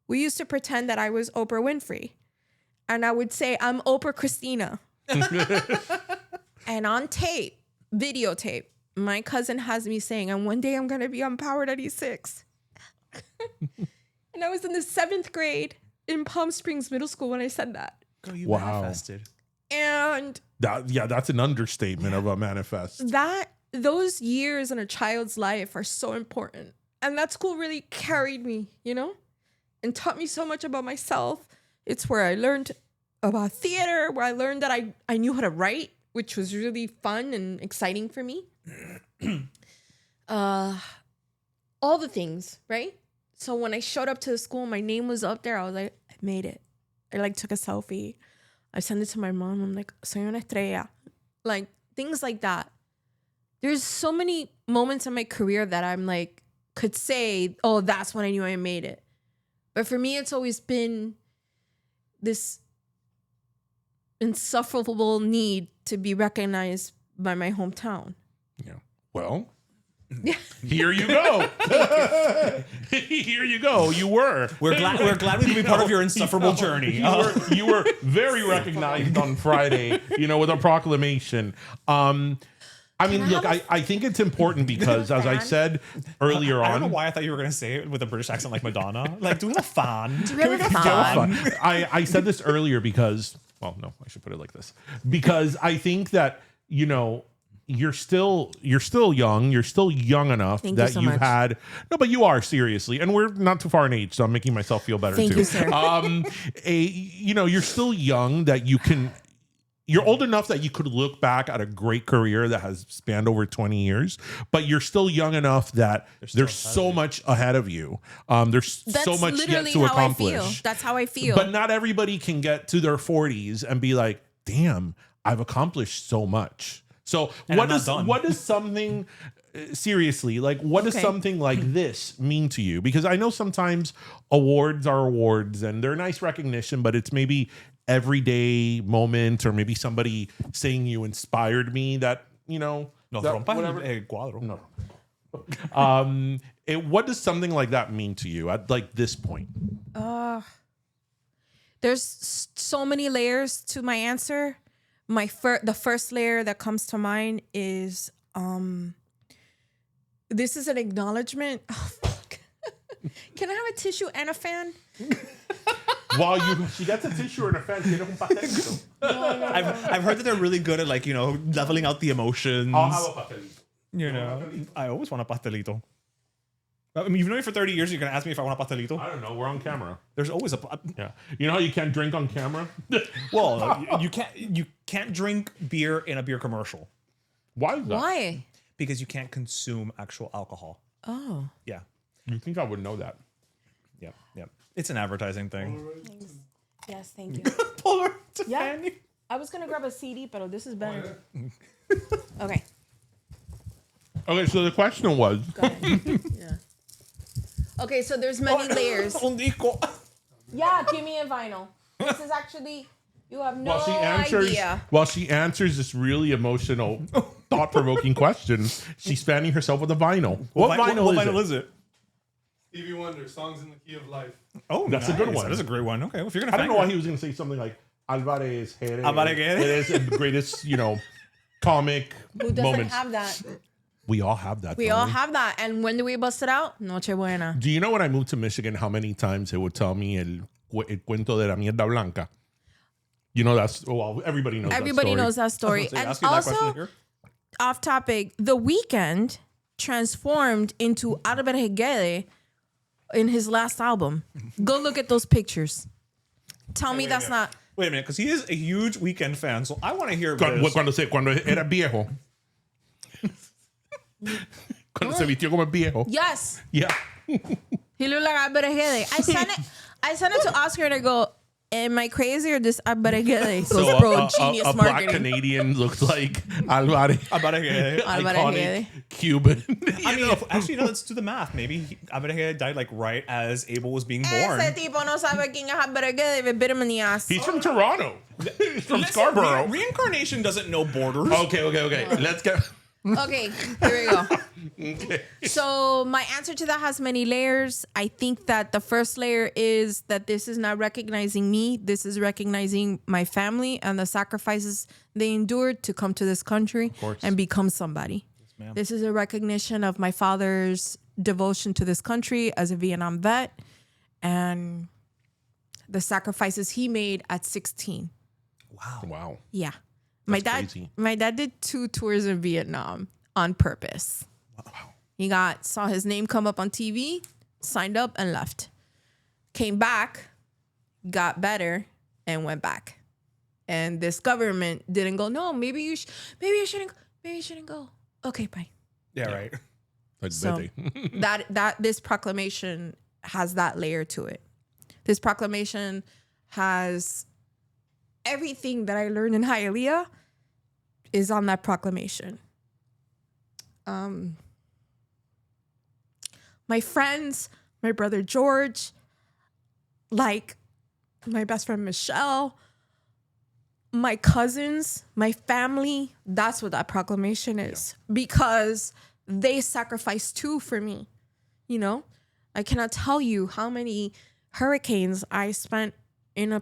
we used to pretend that I was Oprah Winfrey. And I would say, I'm Oprah Christina. And on tape, videotape, my cousin has me saying, and one day I'm going to be on Power 96. And I was in the 7th grade in Palm Springs Middle School when I said that. Girl, you Wow. manifested. And that's an understatement of a manifest. those years in a child's life are so important. And that school really carried me, and taught me so much about myself. It's where I learned about theater, where I learned that I knew how to write, which was really fun and exciting for me. All the things, right? So when I showed up to the school, my name was up there. I was like, I made it. I took a selfie. I sent it to my mom. I'm like, soy una estrella. Like things like that. There's so many moments in my career that I'm like, could say, oh, that's when I knew I made it. But for me, it's always been this insufferable need to be recognized by my hometown. Yeah. Well, here you go. Here you go. You were. We're glad we could be part of your insufferable journey. You were very recognized on Friday, with a proclamation. I think it's important because, as I said earlier I don't know on, why I thought you were going to say it with a British accent like Madonna. Like, do we have a fan? Do we have a fan? I said this earlier because, well, no, I should put it like this. Because I think that, you're still young. You're still young enough Thank that you so you've much. had but you are seriously, and we're not too far in age, so I'm making myself feel better Thank too. you, sir. You're still young that you're old enough that you could look back at a great career that has spanned over 20 years, but you're still young enough that there's so much ahead of you. There's so much yet to accomplish. I feel. That's how I feel. But not everybody can get to their 40s and be like, damn, I've accomplished so much. So what does something seriously, like what does something like this mean to you? Because I know sometimes awards are awards and they're nice recognition, but it's maybe everyday moment or maybe somebody saying you inspired me that, No, that, rompas el cuadro. No. What does something like that mean to you at like this point? There's so many layers to my answer. The first layer that comes to mind is this is an acknowledgement. Oh, fuck. Can I have a tissue and a fan? While she gets a tissue and a fan, tienes un pastelito. I've heard that they're really good at leveling out the emotions. I'll have a pastelito. I always want a pastelito. I mean, you've known me for 30 years. You're gonna ask me if I want a pastelito? I don't know. We're on camera. There's always a. Yeah. You know how you can't drink on camera? Well, you can't drink beer in a beer commercial. Why is that? Why? Because you can't consume actual alcohol. Oh. Yeah. You think I would know that? Yeah. Yeah. It's an advertising thing. Thanks. Yes, thank you. Polaroid to Yeah. Fanny. I was gonna grab a CD, but this is better. Okay. Okay, so the question was. Go ahead. Yeah. Okay, so there's many layers. Yeah, give me a vinyl. This is actually you have no idea. While she answers this really emotional, thought-provoking question, she's fanning herself with a vinyl. What vinyl is it? Stevie Wonder, Songs in the Key of Life. Oh, That's a good one. That is a great one. Okay, well, if you're gonna, I don't know why he was going to say something like Alvarez Guedes. Alvarez Guedes. It is the greatest, comic Who doesn't moments. have that? We all have that. We all have that. And when do we bust it out? Nochebuena. Do you know when I moved to Michigan, how many times it would tell me el cuento de la mierda blanca? You know, everybody knows Everybody knows that story. So And ask you that question also, here. off topic, The Wknd transformed into Alvarez Guedes in his last album. Go look at those pictures. Tell me that's not. Wait a minute, because he is a huge Weeknd fan, so I want to hear this. Cuando era viejo. Cuando se vistió como viejo. Yes. Yeah. He looked like Alvarez Guedes. I sent it to Oscar and I go, am I crazy or this Alvarez Guedes? So bro, genius a black marketing. Canadian looked like Alvarez. Alvarez Guedes. Alvarez Iconic Guedes. Cuban. I mean, actually, no, let's do the math. Maybe Alvarez Guedes died like right as Abel was being born. Ese tipo no sabe quién es Alvarez Guedes. Me bit him in the ass. He's from Toronto. He's from Listen, Scarborough. Reincarnation doesn't know borders. Okay. Let's go. Okay, here we go. Okay. So my answer to that has many layers. I think that the first layer is that this is not recognizing me. This is recognizing my family and the sacrifices they endured to come to this country and become somebody. Yes, this is a recognition of my father's devotion to this country as a Vietnam vet and the sacrifices he made at 16. Wow. Yeah. That's crazy. My dad did 2 tours in Vietnam on purpose. Wow. He saw his name come up on TV, signed up and left. Came back, got better, and went back. And this government didn't go, no, maybe you shouldn't go. Okay, bye. Yeah, right. Like So this proclamation has that layer to it. This proclamation has everything that I learned in Hialeah is on that proclamation. My friends, my brother George, like my best friend Michelle, my cousins, my family, that's what that proclamation is. because they sacrificed too for me. I cannot tell you how many hurricanes I spent in a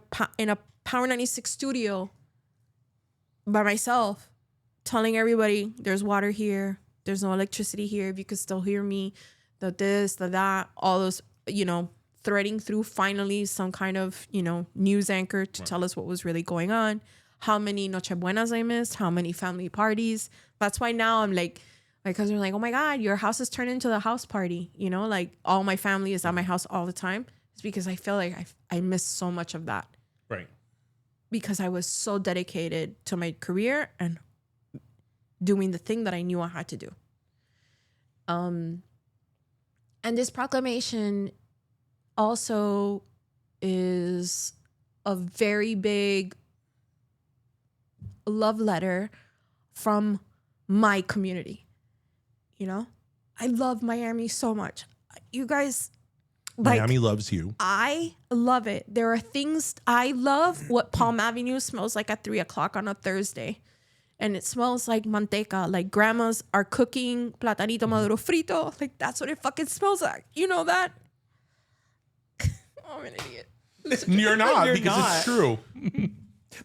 Power 96 studio by myself, telling everybody there's water here, there's no electricity here, if you could still hear me, the this, the that, all those, threading through finally some kind of, news anchor to tell us what was really going on, how many Nochebuenas I missed, how many family parties. That's why now I'm like, my cousins are like, oh my God, your house has turned into the house party. Like all my family is at my house all the time. It's because I feel like I miss so much of that. Right. Because I was so dedicated to my career and doing the thing that I knew I had to do. And this proclamation also is a very big love letter from my community. I love Miami so much. You guys, Miami loves you. I love it. There are things I love what Palm Avenue smells like at 3:00 on a Thursday. And it smells like manteca, like grandmas are cooking platanito maduro frito. Like that's what it fucking smells like. You know that? I'm an idiot. You're not, it's true.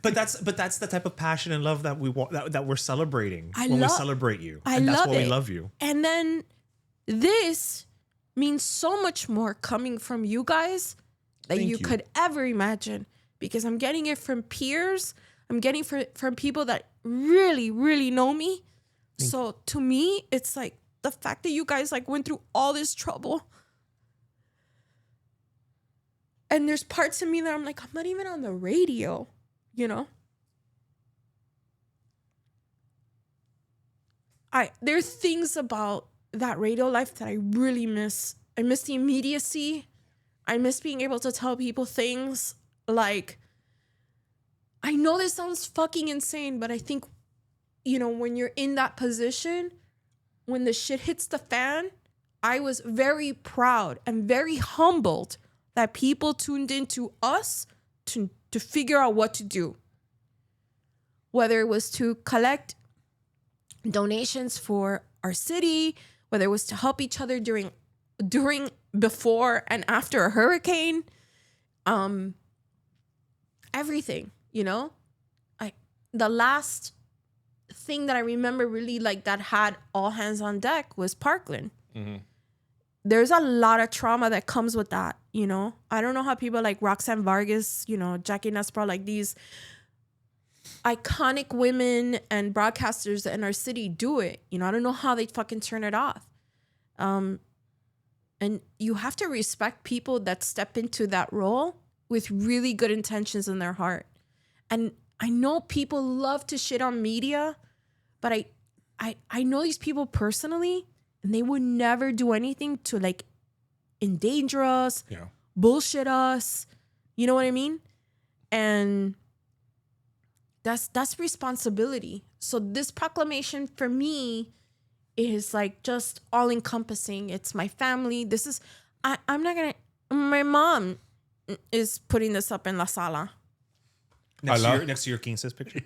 But that's the type of passion and love that we want, that we're celebrating when we celebrate you. I and that's love why it. we love you. And then this means so much more coming from you guys than you could ever imagine, because I'm getting it from peers. I'm getting from people that really, really know me. So to me, it's like the fact that you guys went through all this trouble And there's parts of me that I'm like, I'm not even on the radio, you know? There's things about that radio life that I really miss. I miss the immediacy. I miss being able to tell people things. Like, I know this sounds fucking insane, but I think, you know, when you're in that position, when the shit hits the fan, I was very proud and very humbled that people tuned into us to figure out what to do. Whether it was to collect donations for our city, whether it was to help each other during, before and after a hurricane, everything, you know? The last thing that I remember really like that had all hands on deck was Parkland. Mm-hmm. There's a lot of trauma that comes with that, you know? I don't know how people like Roxanne Vargas, you know, Jackie Nespro, like these iconic women and broadcasters in our city do it. You know, I don't know how they fucking turn it off. And you have to respect people that step into that role with really good intentions in their heart. And I know people love to shit on media, but I know these people personally, and they would never do anything to like endanger us, bullshit us. You know what I mean? And that's responsibility. So this proclamation for me is like just all encompassing. It's my family. This is, I'm not gonna, my mom is putting this up in La Sala. Next to your quinces picture?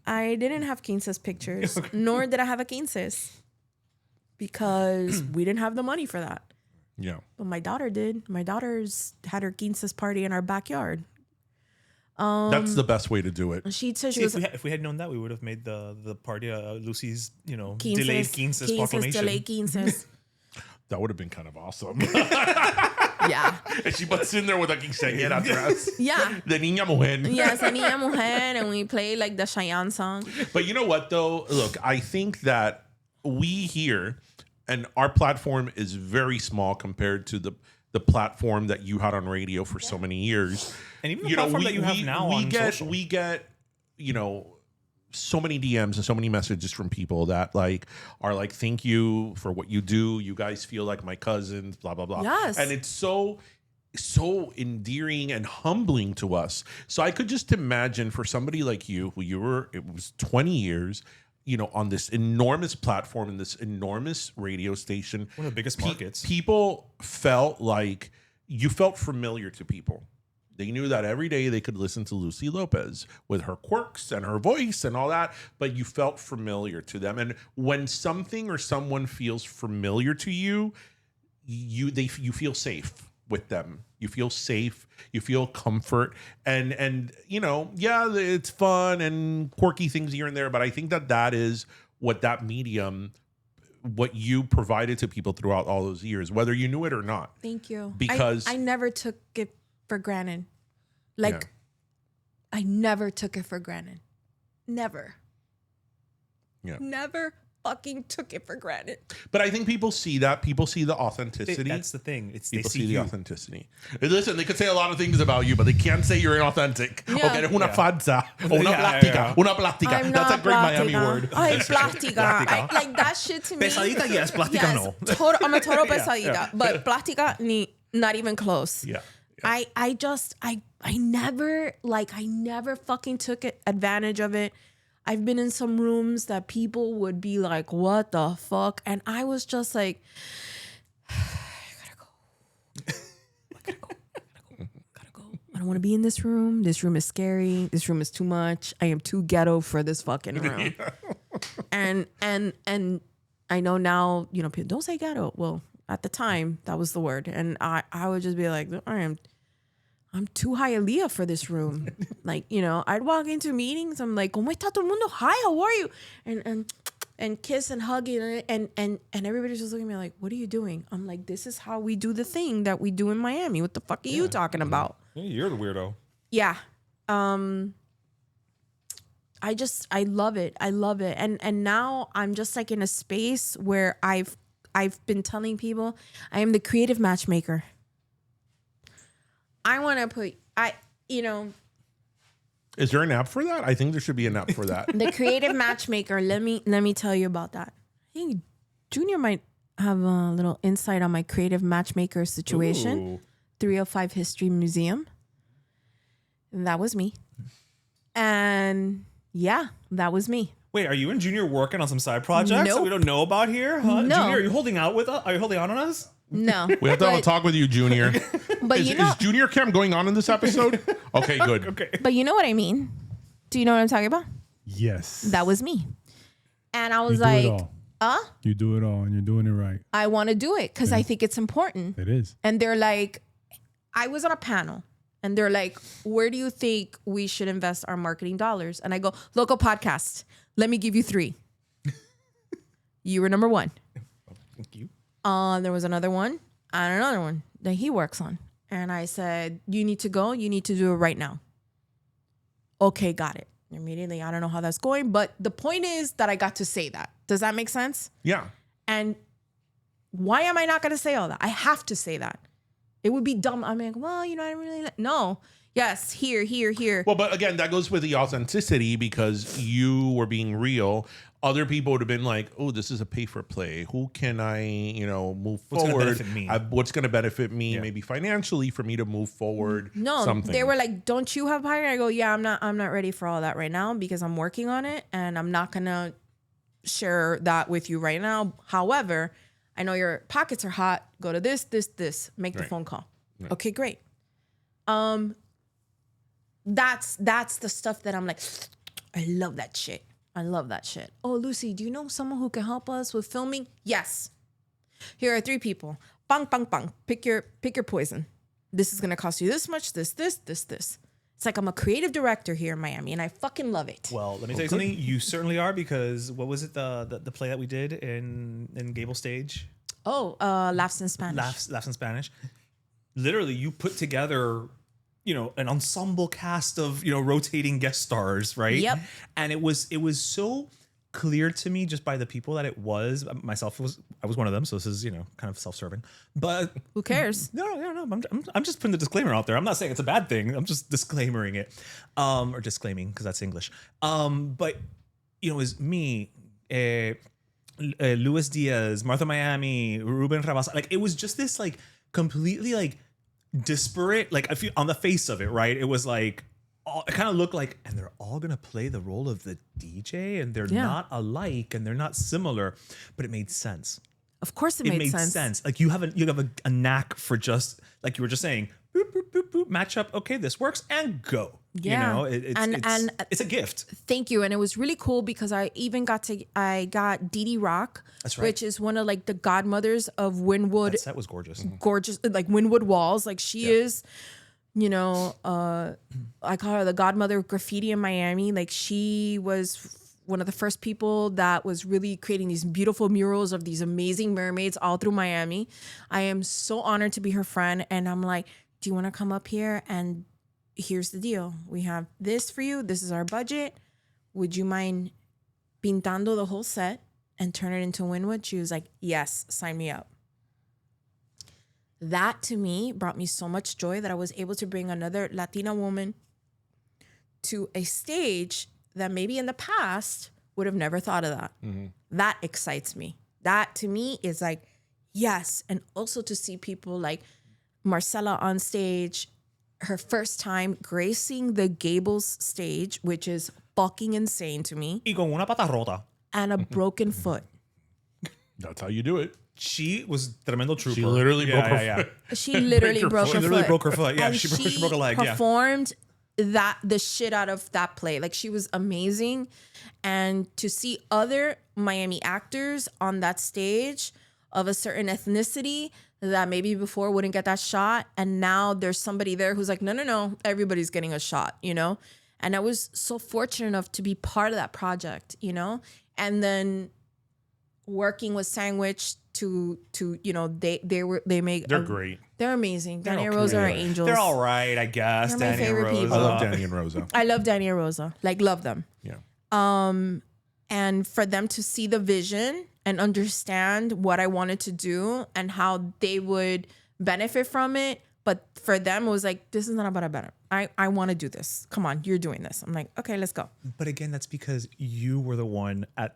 I didn't have quinces pictures, nor did I have a quinces because we didn't have the money for that. Yeah. But my daughter did. My daughter's had her quinces party in our backyard. That's the best way to do it. She said if we had known that, we would have made the party Lucy's, you know, delayed quinces proclamation. Delayed quinces. That would have been kind of awesome. Yeah. And she butts in there with a quinceañera dress. Yeah. De niña mujer. Yes, de niña mujer, and we played like the Cheyenne song. But you know what, though? Look, I think that we here, and our platform is very small compared to the platform that you had on radio for so many years. And even the platform that you have now on social. We get, you know, so many DMs and so many messages from people that like are like, thank you for what you do. You guys feel like my cousins, blah, blah, blah. Yes. And it's so endearing and humbling to us. So I could just imagine for somebody like you, who it was 20 years, you know, on this enormous platform in this enormous radio station. One of the biggest markets. People felt like you felt familiar to people. They knew that every day they could listen to Lucy Lopez with her quirks and her voice and all that, but you felt familiar to them. And when something or someone feels familiar to you, you feel safe with them. You feel safe. You feel comfort. And you know, yeah, it's fun and quirky things here and there, but I think that is what that medium, what you provided to people throughout all those years, whether you knew it or not. Thank you. Because I never took it for granted. Like, I never took it for granted. Never. Yeah. Never fucking took it for granted. But I think people see that. People see the authenticity. That's the thing. People see the authenticity. Listen, they could say a lot of things about you, but they can't say you're inauthentic. Yeah. Okay, una falsa. Una plástica. Una plástica. I'm That's not a great Miami word. Ay, plástica. Like that shit to me. Pesadita, yes. Plástica, yes, no. I'm a total pesadita. But plástica, not even close. Yeah. I never fucking took advantage of it. I've been in some rooms that people would be like, what the fuck? And I was just like, I gotta go. I don't want to be in this room. This room is scary. This room is too much. I am too ghetto for this fucking room. And I know now, you know, people don't say ghetto. Well, at the time, that was the word. And I would just be like, I'm too Hialeah for this room. Like, you know, I'd walk into meetings. I'm like, ¿Cómo está todo el mundo? Hi, how are you? And kiss and hug and everybody's just looking at me like, what are you doing? I'm like, this is how we do the thing that we do in Miami. What the fuck are you talking about? Yeah, you're the weirdo. Yeah. I love it. I love it. And now I'm just like in a space where I've been telling people I am the creative matchmaker. I want to put, Is there an app for that? I think there should be an app for that. the creative matchmaker. Let me tell you about that. I think Junior might have a little insight on my creative matchmaker situation. Ooh. 305 History Museum. And that was me. And yeah, that was me. Wait, are you and Junior working on some side projects that we don't know about here? Huh? No. Junior, are you holding out with us? Are you holding out on us? No. We have to have a talk with you, Junior. But Is Junior Cam going on in this episode? Okay, good. Okay. But you know what I mean? Do you know what I'm talking about? Yes. That was me. And I was You do it like, all. You do it all and you're doing it right. I want to do it because I think it's important. It is. And they're like, I was on a panel and they're like, where do you think we should invest our marketing dollars? And I go, local podcast. Let me give you 3. You were number 1. Thank you. There was another one and another one that he works on. And I said, you need to go. You need to do it right now. Okay, got it. Immediately, I don't know how that's going. But the point is that I got to say that. Does that make sense? Yeah. And why am I not going to say all that? I have to say that. It would be dumb. I'm like, well, I don't really. No. Yes, here. Well, but again, that goes with the authenticity because you were being real. Other people would have been like, oh, this is a pay for play. Who can I, move What's forward? gonna benefit me? What's going to benefit me? Maybe financially for me to move forward. No, something. they were like, don't you have hiring? I go, yeah, I'm not ready for all that right now because I'm working on it and I'm not going to share that with you right now. However, I know your pockets are hot. Go to this. Make the phone call. Right. Okay, great. That's the stuff that I'm like, I love that shit. Oh, Lucy, do you know someone who can help us with filming? Yes. Here are 3 people. Bang, bang, bang. Pick your poison. This is gonna cost you this much. This. It's like I'm a creative director here in Miami, and I fucking love it. Well, let me tell you something. You certainly are because what was it the play that we did in Gable Stage? Oh, Laughs in Spanish. Laughs in Spanish. Literally, you put together, an ensemble cast of, rotating guest stars, right? Yep. And it was so clear to me just by the people that it was. I was one of them, so this is, kind of self-serving. But who cares? No. I'm just putting the disclaimer out there. I'm not saying it's a bad thing. I'm just disclaimering it, or disclaiming because that's English. But it was me. Luis Diaz, Martha Miami, Ruben Rabasa. Like it was just this like completely like disparate. Like I feel on the face of it, right? It was like it kind of looked like, and they're all gonna play the role of the DJ, and they're not alike, and they're not similar, but it made sense. Of course, it made sense. Like you have a knack for just like you were just saying, boop boop boop boop, match up. Okay, this works, and go. Yeah, it's a gift. Thank you, and it was really cool because I got Dee Dee Rock, that's right, which is one of like the godmothers of Wynwood. That set was gorgeous, like Wynwood Walls. Like she is, I call her the godmother of graffiti in Miami. Like she was one of the first people that was really creating these beautiful murals of these amazing mermaids all through Miami. I am so honored to be her friend, and I'm like, do you want to come up here? And here's the deal. We have this for you. This is our budget. Would you mind pintando the whole set and turn it into Wynwood? She was like, yes, sign me up. That to me brought me so much joy that I was able to bring another Latina woman to a stage that maybe in the past would have never thought of that. Mm-hmm. That excites me. That to me is like, yes. And also to see people like Marcella on stage, her first time gracing the Gables stage, which is fucking insane to me. Y con una pata rota. And a broken foot. That's how you do it. She was tremendo trooper. She literally broke her foot. She literally broke her foot. She literally broke her foot. Yeah, and she broke a leg. Performed the shit out of that play. Like she was amazing. And to see other Miami actors on that stage of a certain ethnicity that maybe before wouldn't get that shot, and now there's somebody there who's like, no, everybody's getting a shot, And I was so fortunate enough to be part of that project, and then working with Sandwich to they're great. They're amazing. Danny and Rosa are angels. They're all right, I guess. They're my Danny favorite and Rosa. people. I love Danny and Rosa. I love Danny and Rosa. Like love them. Yeah. And for them to see the vision and understand what I wanted to do and how they would benefit from it But for them, it was like, this is not about a better. I want to do this. Come on, you're doing this. I'm like, okay, let's go. But again, that's because you were the one at.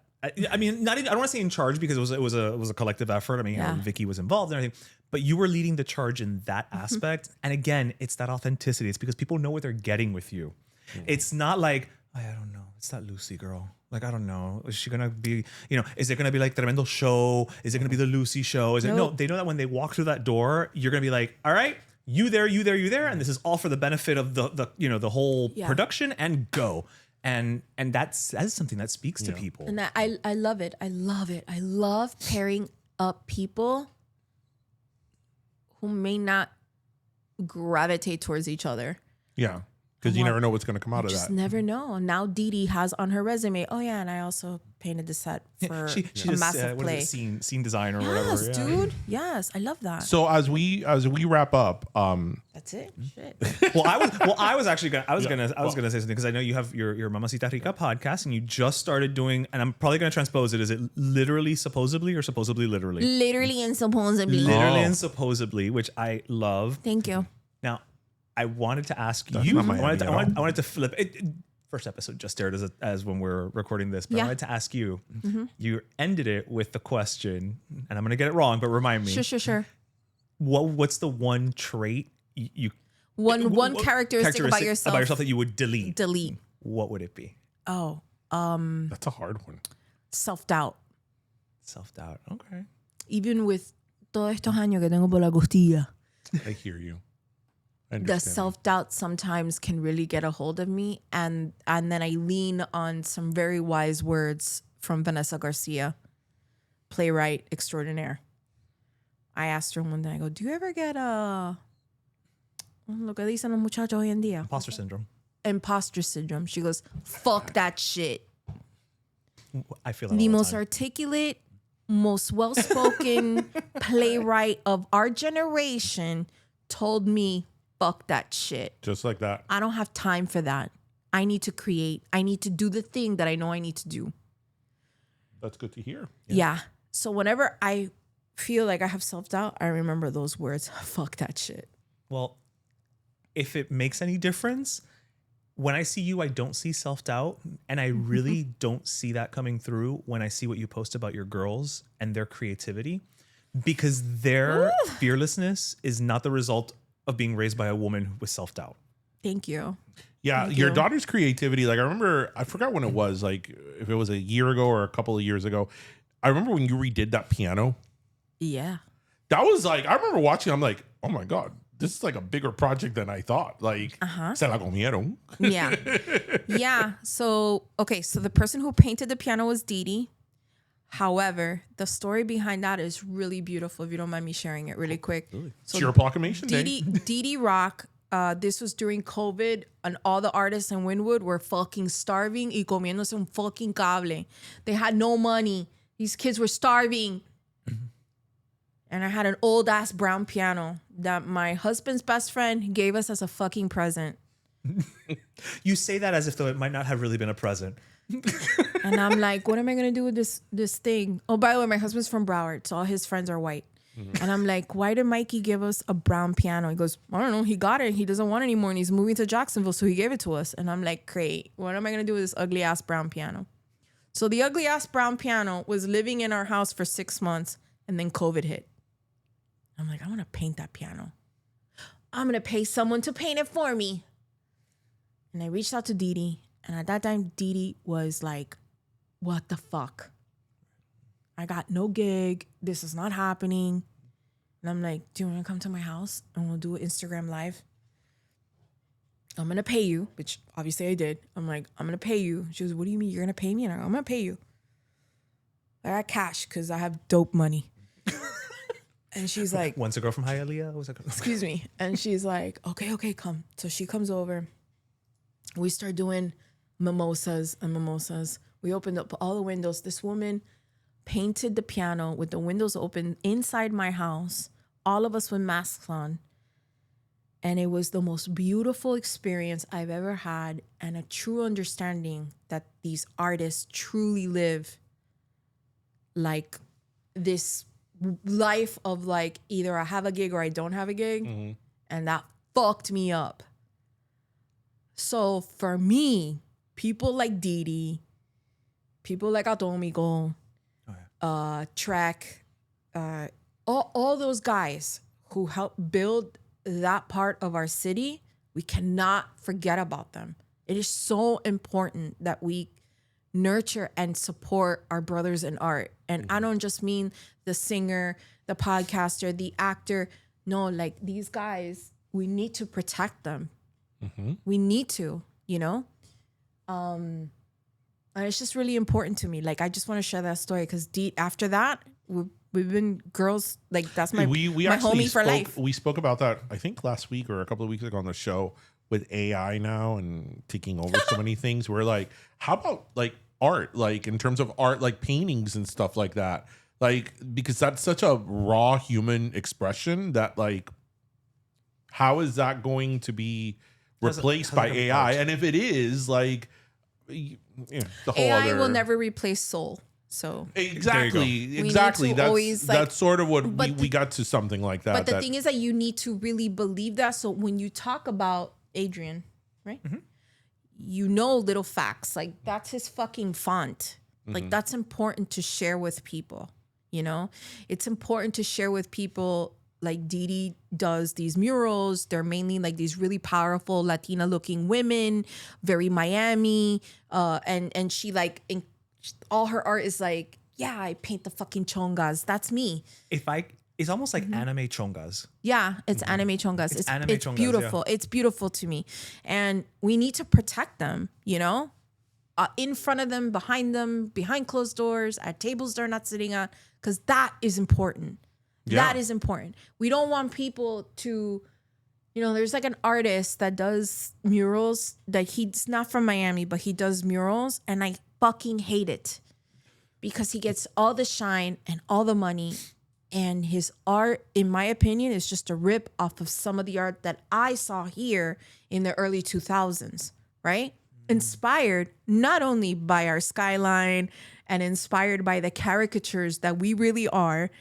I mean, not even, I don't want to say in charge because it was a collective effort. I mean, Vicky was involved and everything, but you were leading the charge in that aspect. And again, it's that authenticity. It's because people know what they're getting with you. It's not like, I don't know, it's that Lucy girl. Like, I don't know, is she gonna be? Is it gonna be like Tremendo show? Is it gonna be the Lucy show? No, they know that when they walk through that door, you're gonna be like, all right, you there, and this is all for the benefit of the whole production, and go. And that's something that speaks to people. And I love it. I love it. I love pairing up people who may not gravitate towards each other. Yeah. Because you never know what's going to come out of Just that. never know. Now Didi has on her resume, oh yeah, and I also painted the set for she a massive play. What is it, scene design or whatever. Yes, dude. Yes, I love that. So as we wrap up, That's it. Shit. I was gonna say something because I know you have your Mamacita Rica podcast and you just started doing, and I'm probably gonna transpose it. Is it literally supposedly or supposedly literally? Literally and supposedly. Literally and supposedly, which I love. Thank you. Now, I wanted to ask That's you. not Miami I wanted to flip it. First episode just aired as when we're recording this, but I wanted to ask you. You ended it with the question, and I'm gonna get it wrong, but remind me. Sure. What's the one trait you one characteristic about yourself that you would delete? What would it be? Oh, that's a hard one. self-doubt. Self-doubt. Okay. Even with todos estos años que tengo por la costilla, I hear you. the self-doubt sometimes can really get a hold of me, and then I lean on some very wise words from Vanessa Garcia, playwright extraordinaire. I asked her one day, I go, do you ever get lo que dicen los muchachos hoy en día? Imposter syndrome. Imposter syndrome. She goes, fuck that shit. I feel that The all the most time. articulate, most well-spoken playwright of our generation told me, fuck that shit. Just like that. I don't have time for that. I need to create. I need to do the thing that I know I need to do. That's good to hear. Yeah. So whenever I feel like I have self-doubt, I remember those words. Fuck that shit. Well, if it makes any difference, when I see you, I don't see self-doubt. And I really don't see that coming through when I see what you post about your girls and their creativity, because their fearlessness is not the result of being raised by a woman with self-doubt. Thank you. Yeah, Thank your you. daughter's creativity. Like, I remember, I forgot when it was, like if it was a year ago or a couple of years ago. I remember when you redid that piano. Yeah. That was like, I remember watching, I'm like, oh my God, this is like a bigger project than I thought. Like, se la comieron. Yeah. Yeah. So the person who painted the piano was Didi. However, the story behind that is really beautiful, if you don't mind me sharing it really quick. It's your proclamation day. Didi Rock, this was during COVID, and all the artists in Wynwood were fucking starving y comiéndose un fucking cable. They had no money. These kids were starving. And I had an old ass brown piano that my husband's best friend gave us as a fucking present. You say that as if though it might not have really been a present. And I'm like, what am I going to do with this thing? Oh, by the way, my husband's from Broward, so all his friends are white. And I'm like, why did Mikey give us a brown piano? He goes, I don't know. He got it. He doesn't want it anymore, and he's moving to Jacksonville, so he gave it to us. And I'm like, great. What am I going to do with this ugly ass brown piano? So the ugly ass brown piano was living in our house for 6 months, and then COVID hit. I'm like, I want to paint that piano. I'm going to pay someone to paint it for me. And I reached out to Didi. And at that time, Didi was like, what the fuck? I got no gig. This is not happening. And I'm like, do you want to come to my house and we'll do an Instagram live? I'm going to pay you, which obviously I did. I'm like, I'm going to pay you. She goes, what do you mean you're going to pay me? And I go, I'm going to pay you. I got cash because I have dope money. And she's like, Once a girl from Hialeah? Was like, excuse me. And she's like, okay, come. So she comes over. We start doing mimosas. We opened up all the windows. This woman painted the piano with the windows open inside my house, all of us with masks on. And it was the most beautiful experience I've ever had, and a true understanding that these artists truly live like this life of like, either I have a gig or I don't have a gig. And that fucked me up. So for me, people like Didi, people like Atomico, Trek, all those guys who helped build that part of our city, we cannot forget about them. It is so important that we nurture and support our brothers in art. And I don't just mean the singer, the podcaster, the actor. No, like these guys, we need to protect them. We need to, you know? And it's just really important to me. Like, I just want to share that story because after that, we've been girls. Like, that's my homie for life. We spoke about that, I think, last week or a couple of weeks ago on the show with AI now and taking over so many things. We're like, how about like art, like in terms of art, like paintings and stuff like that? Like, because that's such a raw human expression that, like, how is that going to be replaced by AI? And if it is, like, the whole AI will never replace soul. So exactly. That's sort of what we got to something like that. But the thing is that you need to really believe that. So when you talk about Adrian, right? You know little facts. Like, that's his fucking font. Like, that's important to share with people. You know, it's important to share with people. Like Didi does these murals. They're mainly like these really powerful Latina looking women, very Miami. And she like, all her art is like, yeah, I paint the fucking chongas. That's me. It's almost like anime chongas. Yeah, it's anime chongas. It's anime it's chongas, beautiful. yeah. It's beautiful to me. And we need to protect them, you know? In front of them, behind closed doors, at tables they're not sitting at, because that is important. Yeah. That is important. We don't want people to, you know, there's like an artist that does murals that he's not from Miami, but he does murals. And I fucking hate it because he gets all the shine and all the money. And his art, in my opinion, is just a rip off of some of the art that I saw here in the early 2000s, right? Inspired not only by our skyline and inspired by the caricatures that we really are,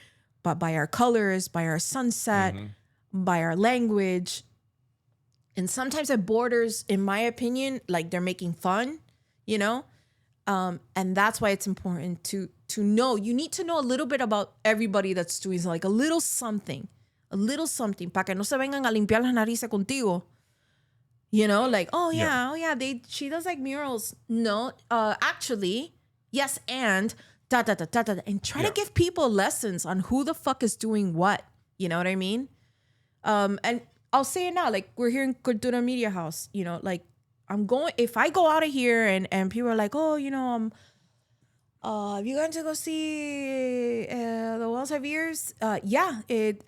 but by our colors, by our sunset, by our language. And sometimes it borders, in my opinion, like they're making fun, you know? And that's why it's important to know. You need to know a little bit about everybody that's doing like a little something, para que no se vengan a limpiar las narices contigo. You know, like, she does like murals. No, actually, yes, and and try to give people lessons on who the fuck is doing what. You know what I mean? And I'll say it now, like we're here in Cultura Media House, you know, like if I go out of here and people are like, oh, you know, you going to go see the Wells Have Ears? Yeah, it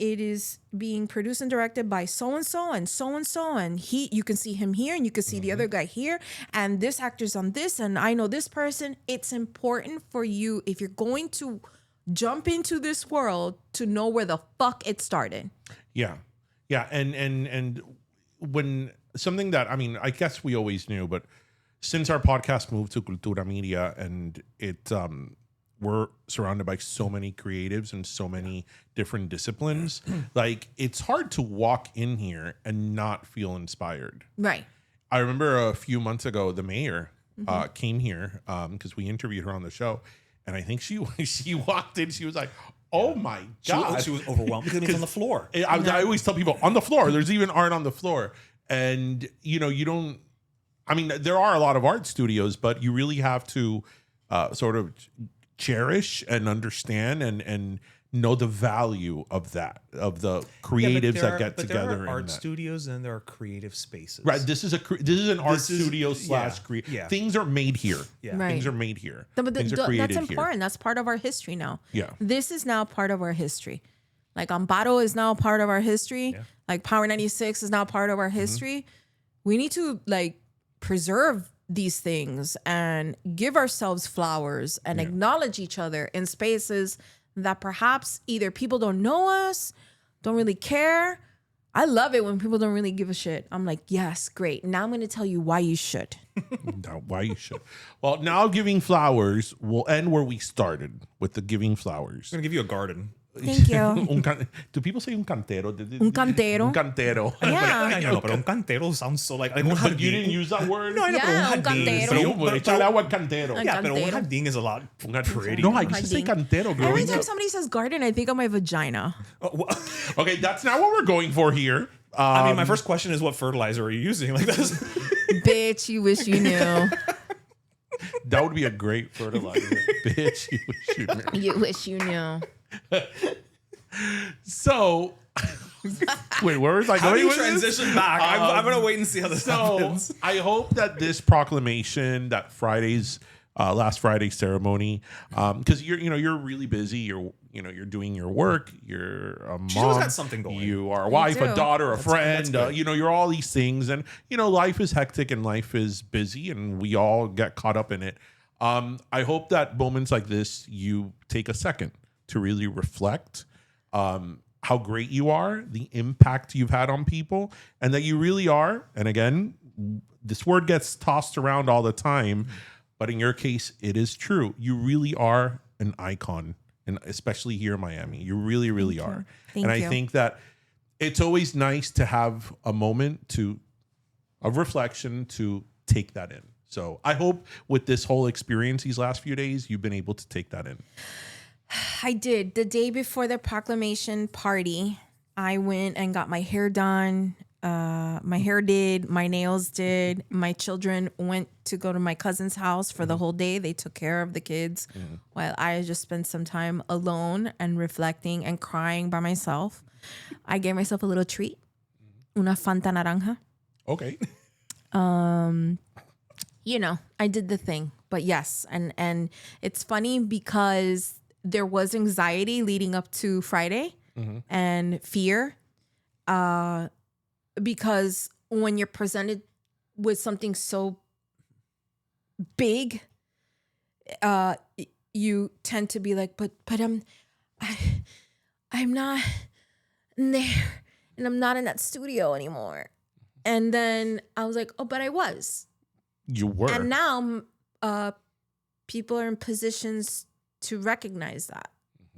is being produced and directed by so-and-so and so-and-so. And you can see him here and you can see the other guy here. And this actor's on this and I know this person. It's important for you, if you're going to jump into this world, to know where the fuck it started. Yeah. Yeah. And when something that, I mean, I guess we always knew, but since our podcast moved to Cultura Media and we're surrounded by so many creatives and so many different disciplines, like it's hard to walk in here and not feel inspired. Right. I remember a few months ago, the mayor came here because we interviewed her on the show. And I think she walked in, she was like, oh my God. She was overwhelmed because it was on the floor. I always tell people on the floor, there's even art on the floor. And, you know, there are a lot of art studios, but you really have to sort of cherish and understand and know the value of that, of the creatives that get together. There are art studios and there are creative spaces. Right. This is an art studio / creative. Yeah. Things are made here. Yeah. Right. Things are made here. Things are created that's important. Here. That's part of our history now. Yeah. This is now part of our history. Like Amparo is now part of our history. Yeah. Like Power 96 is now part of our history. We need to like preserve these things and give ourselves flowers and acknowledge each other in spaces that perhaps either people don't know us, don't really care. I love it when people don't really give a shit. I'm like, yes, great. Now I'm going to tell you why you should. Well, now giving flowers will end where we started with the giving flowers. I'm going to give you a garden. Thank you. Do people say un cantero? Un cantero. Un cantero. Yeah. I know, but un cantero sounds so like un But you jardín. didn't use that word? No, I know, Yeah, un but un jardín. cantero. Pero échale agua al cantero. Yeah, but un Cantero. jardín is a lot pretty. No, I used to say cantero Every growing time up. somebody says garden, I think of my vagina. Okay, that's not what we're going for here. I mean, my first question is, what fertilizer are you using? Like this. Bitch, you wish you knew. That would be a great fertilizer. Bitch, you shoot me. You wish you knew. So, wait, where was I How do going you with this? transition back? I'm gonna wait and see how this So, happens. I hope that this proclamation, that Friday's last Friday ceremony, because you're really busy. You're doing your work. You're a mom. She's always got something going. You are a wife, a do. daughter, a friend. good. You're all these things, and life is hectic and life is busy, and we all get caught up in it. I hope that moments like this, you take a second to really reflect how great you are, the impact you've had on people, and that you really are. And again, this word gets tossed around all the time, but in your case, it is true. You really are an icon, and especially here in Miami, you really, really are. Thank and you. I think that it's always nice to have a moment of reflection to take that in. So I hope with this whole experience these last few days, you've been able to take that in. I did. The day before the proclamation party, I went and got my hair done. My hair did, my nails did. My children went to go to my cousin's house for the whole day. They took care of the kids while I just spent some time alone and reflecting and crying by myself. I gave myself a little treat, una Fanta naranja. Okay. I did the thing. But yes, and it's funny because there was anxiety leading up to Friday and fear. Because when you're presented with something so big, you tend to be like, but I'm not there, and I'm not in that studio anymore. And then I was like, oh, but I was. You were. And now people are in positions to recognize that.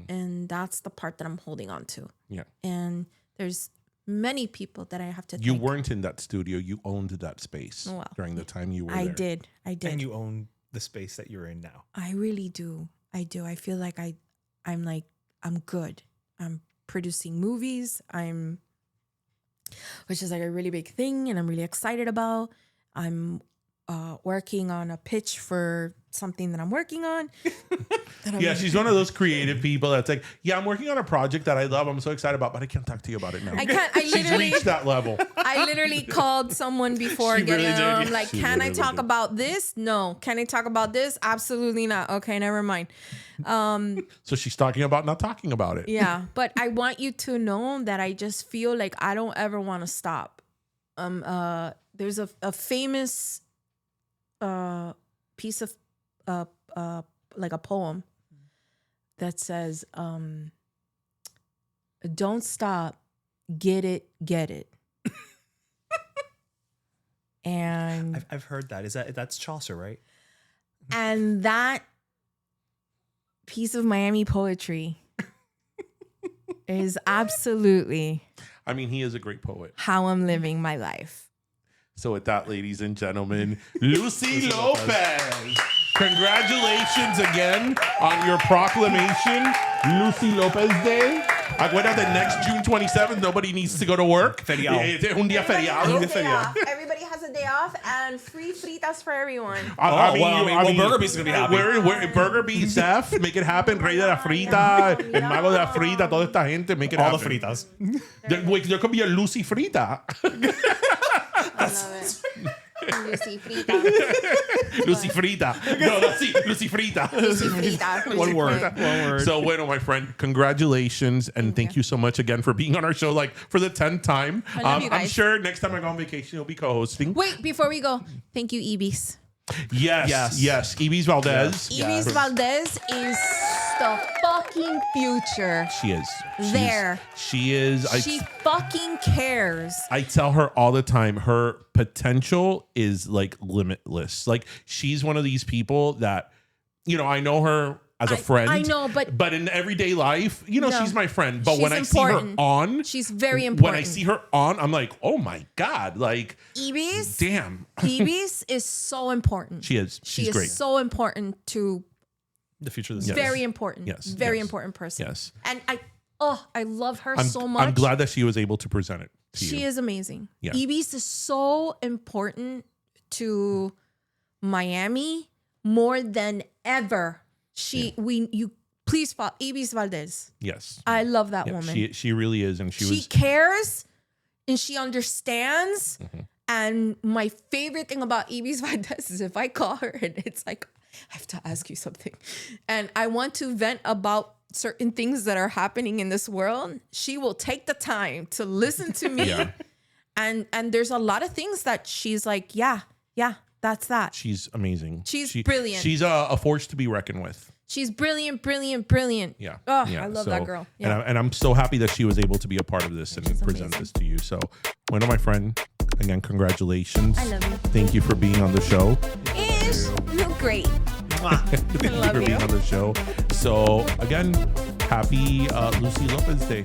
And that's the part that I'm holding on to. Yeah. And there's many people that I have to You thank. weren't in that studio. You owned that space during the time you were there. I did. And you own the space that you're in now. I really do. I do. I feel like I'm good. I'm producing movies. Which is like a really big thing and I'm really excited about. I'm working on a pitch for something that I'm working on. Yeah, she's one of those creative people that's like, yeah, I'm working on a project that I love. I'm so excited about, but I can't talk to you about it now. I can't. She's reached that level. I literally called someone before She getting really did, them. yeah. Like, She can I really talk did. about this? No. Can I talk about this? Absolutely not. Okay, never mind. So she's talking about not talking about it. Yeah, but I want you to know that I just feel like I don't ever want to stop. There's a famous piece of like a poem that says, "Don't stop, get it." And I've heard that. That's Chaucer, right? and that piece of Miami poetry is absolutely I mean, he is a great poet. how I'm living my life. So with that, ladies and gentlemen, Lucy Lopez. Congratulations again on your proclamation, Lucy Lopez Day. Acuérdate, next June 27th, nobody needs to go to work. Feriado. Es un día feriado. Everybody has a day off and free fritas for everyone. Burger Beast is gonna be happy. Burger Beast, Zeph, make it happen. Rey de la Frita, el mago de la frita, toda esta gente, make it All happen. the fritas. There could be a Lucy Frita. I love it. Lucy frita. Lucy Frita. No, that's it. Lucy Frita. Lucy frita. One word. So, bueno, my friend, congratulations. And thank you so much again for being on our show, like for the 10th time. I love you I'm guys. sure next time I go on vacation, you'll be co-hosting. Wait, before we go, thank you, Ibis. Yes. Ibis Valdez. Ibis Valdez is the fucking future. She is. There. She is. She fucking cares. I tell her all the time, her potential is like limitless. Like she's one of these people that, I know her as a friend. I know, but in everyday life, you know, No. she's my friend. But She's when I see her important. on, she's very important. when I see her on, I'm like, oh my God, like, Ibis, damn. Ibis is so important. She is. She She's is great. so important to The future of the Yes. city. very important. Yes. Very Yes. important person. Yes. And I love her so much. I'm glad that she was able to present it to you. She is amazing. Yeah. Ibis is so important to Miami more than ever. You please follow Ibis Valdez. Yes. I love that Yeah, woman. she really is. And she She was. cares and she understands. Mm-hmm. And my favorite thing about Ibis Valdez is if I call her and it's like, I have to ask you something. And I want to vent about certain things that are happening in this world. She will take the time to listen to me. Yeah. And there's a lot of things that she's like, yeah, that's that. She's amazing. She's brilliant. She's a force to be reckoned with. She's brilliant, brilliant, brilliant. Yeah. Oh, Yeah. I love So- that girl. And, Yeah. I'm so happy that she was able to be a part of this and present amazing. this to you. So, Bueno, my friend, again, congratulations. I love you. Thank you for being on the show. Ish, you're great. Thank you love for being you. on the show. So, again, happy Lucy Lopez Day.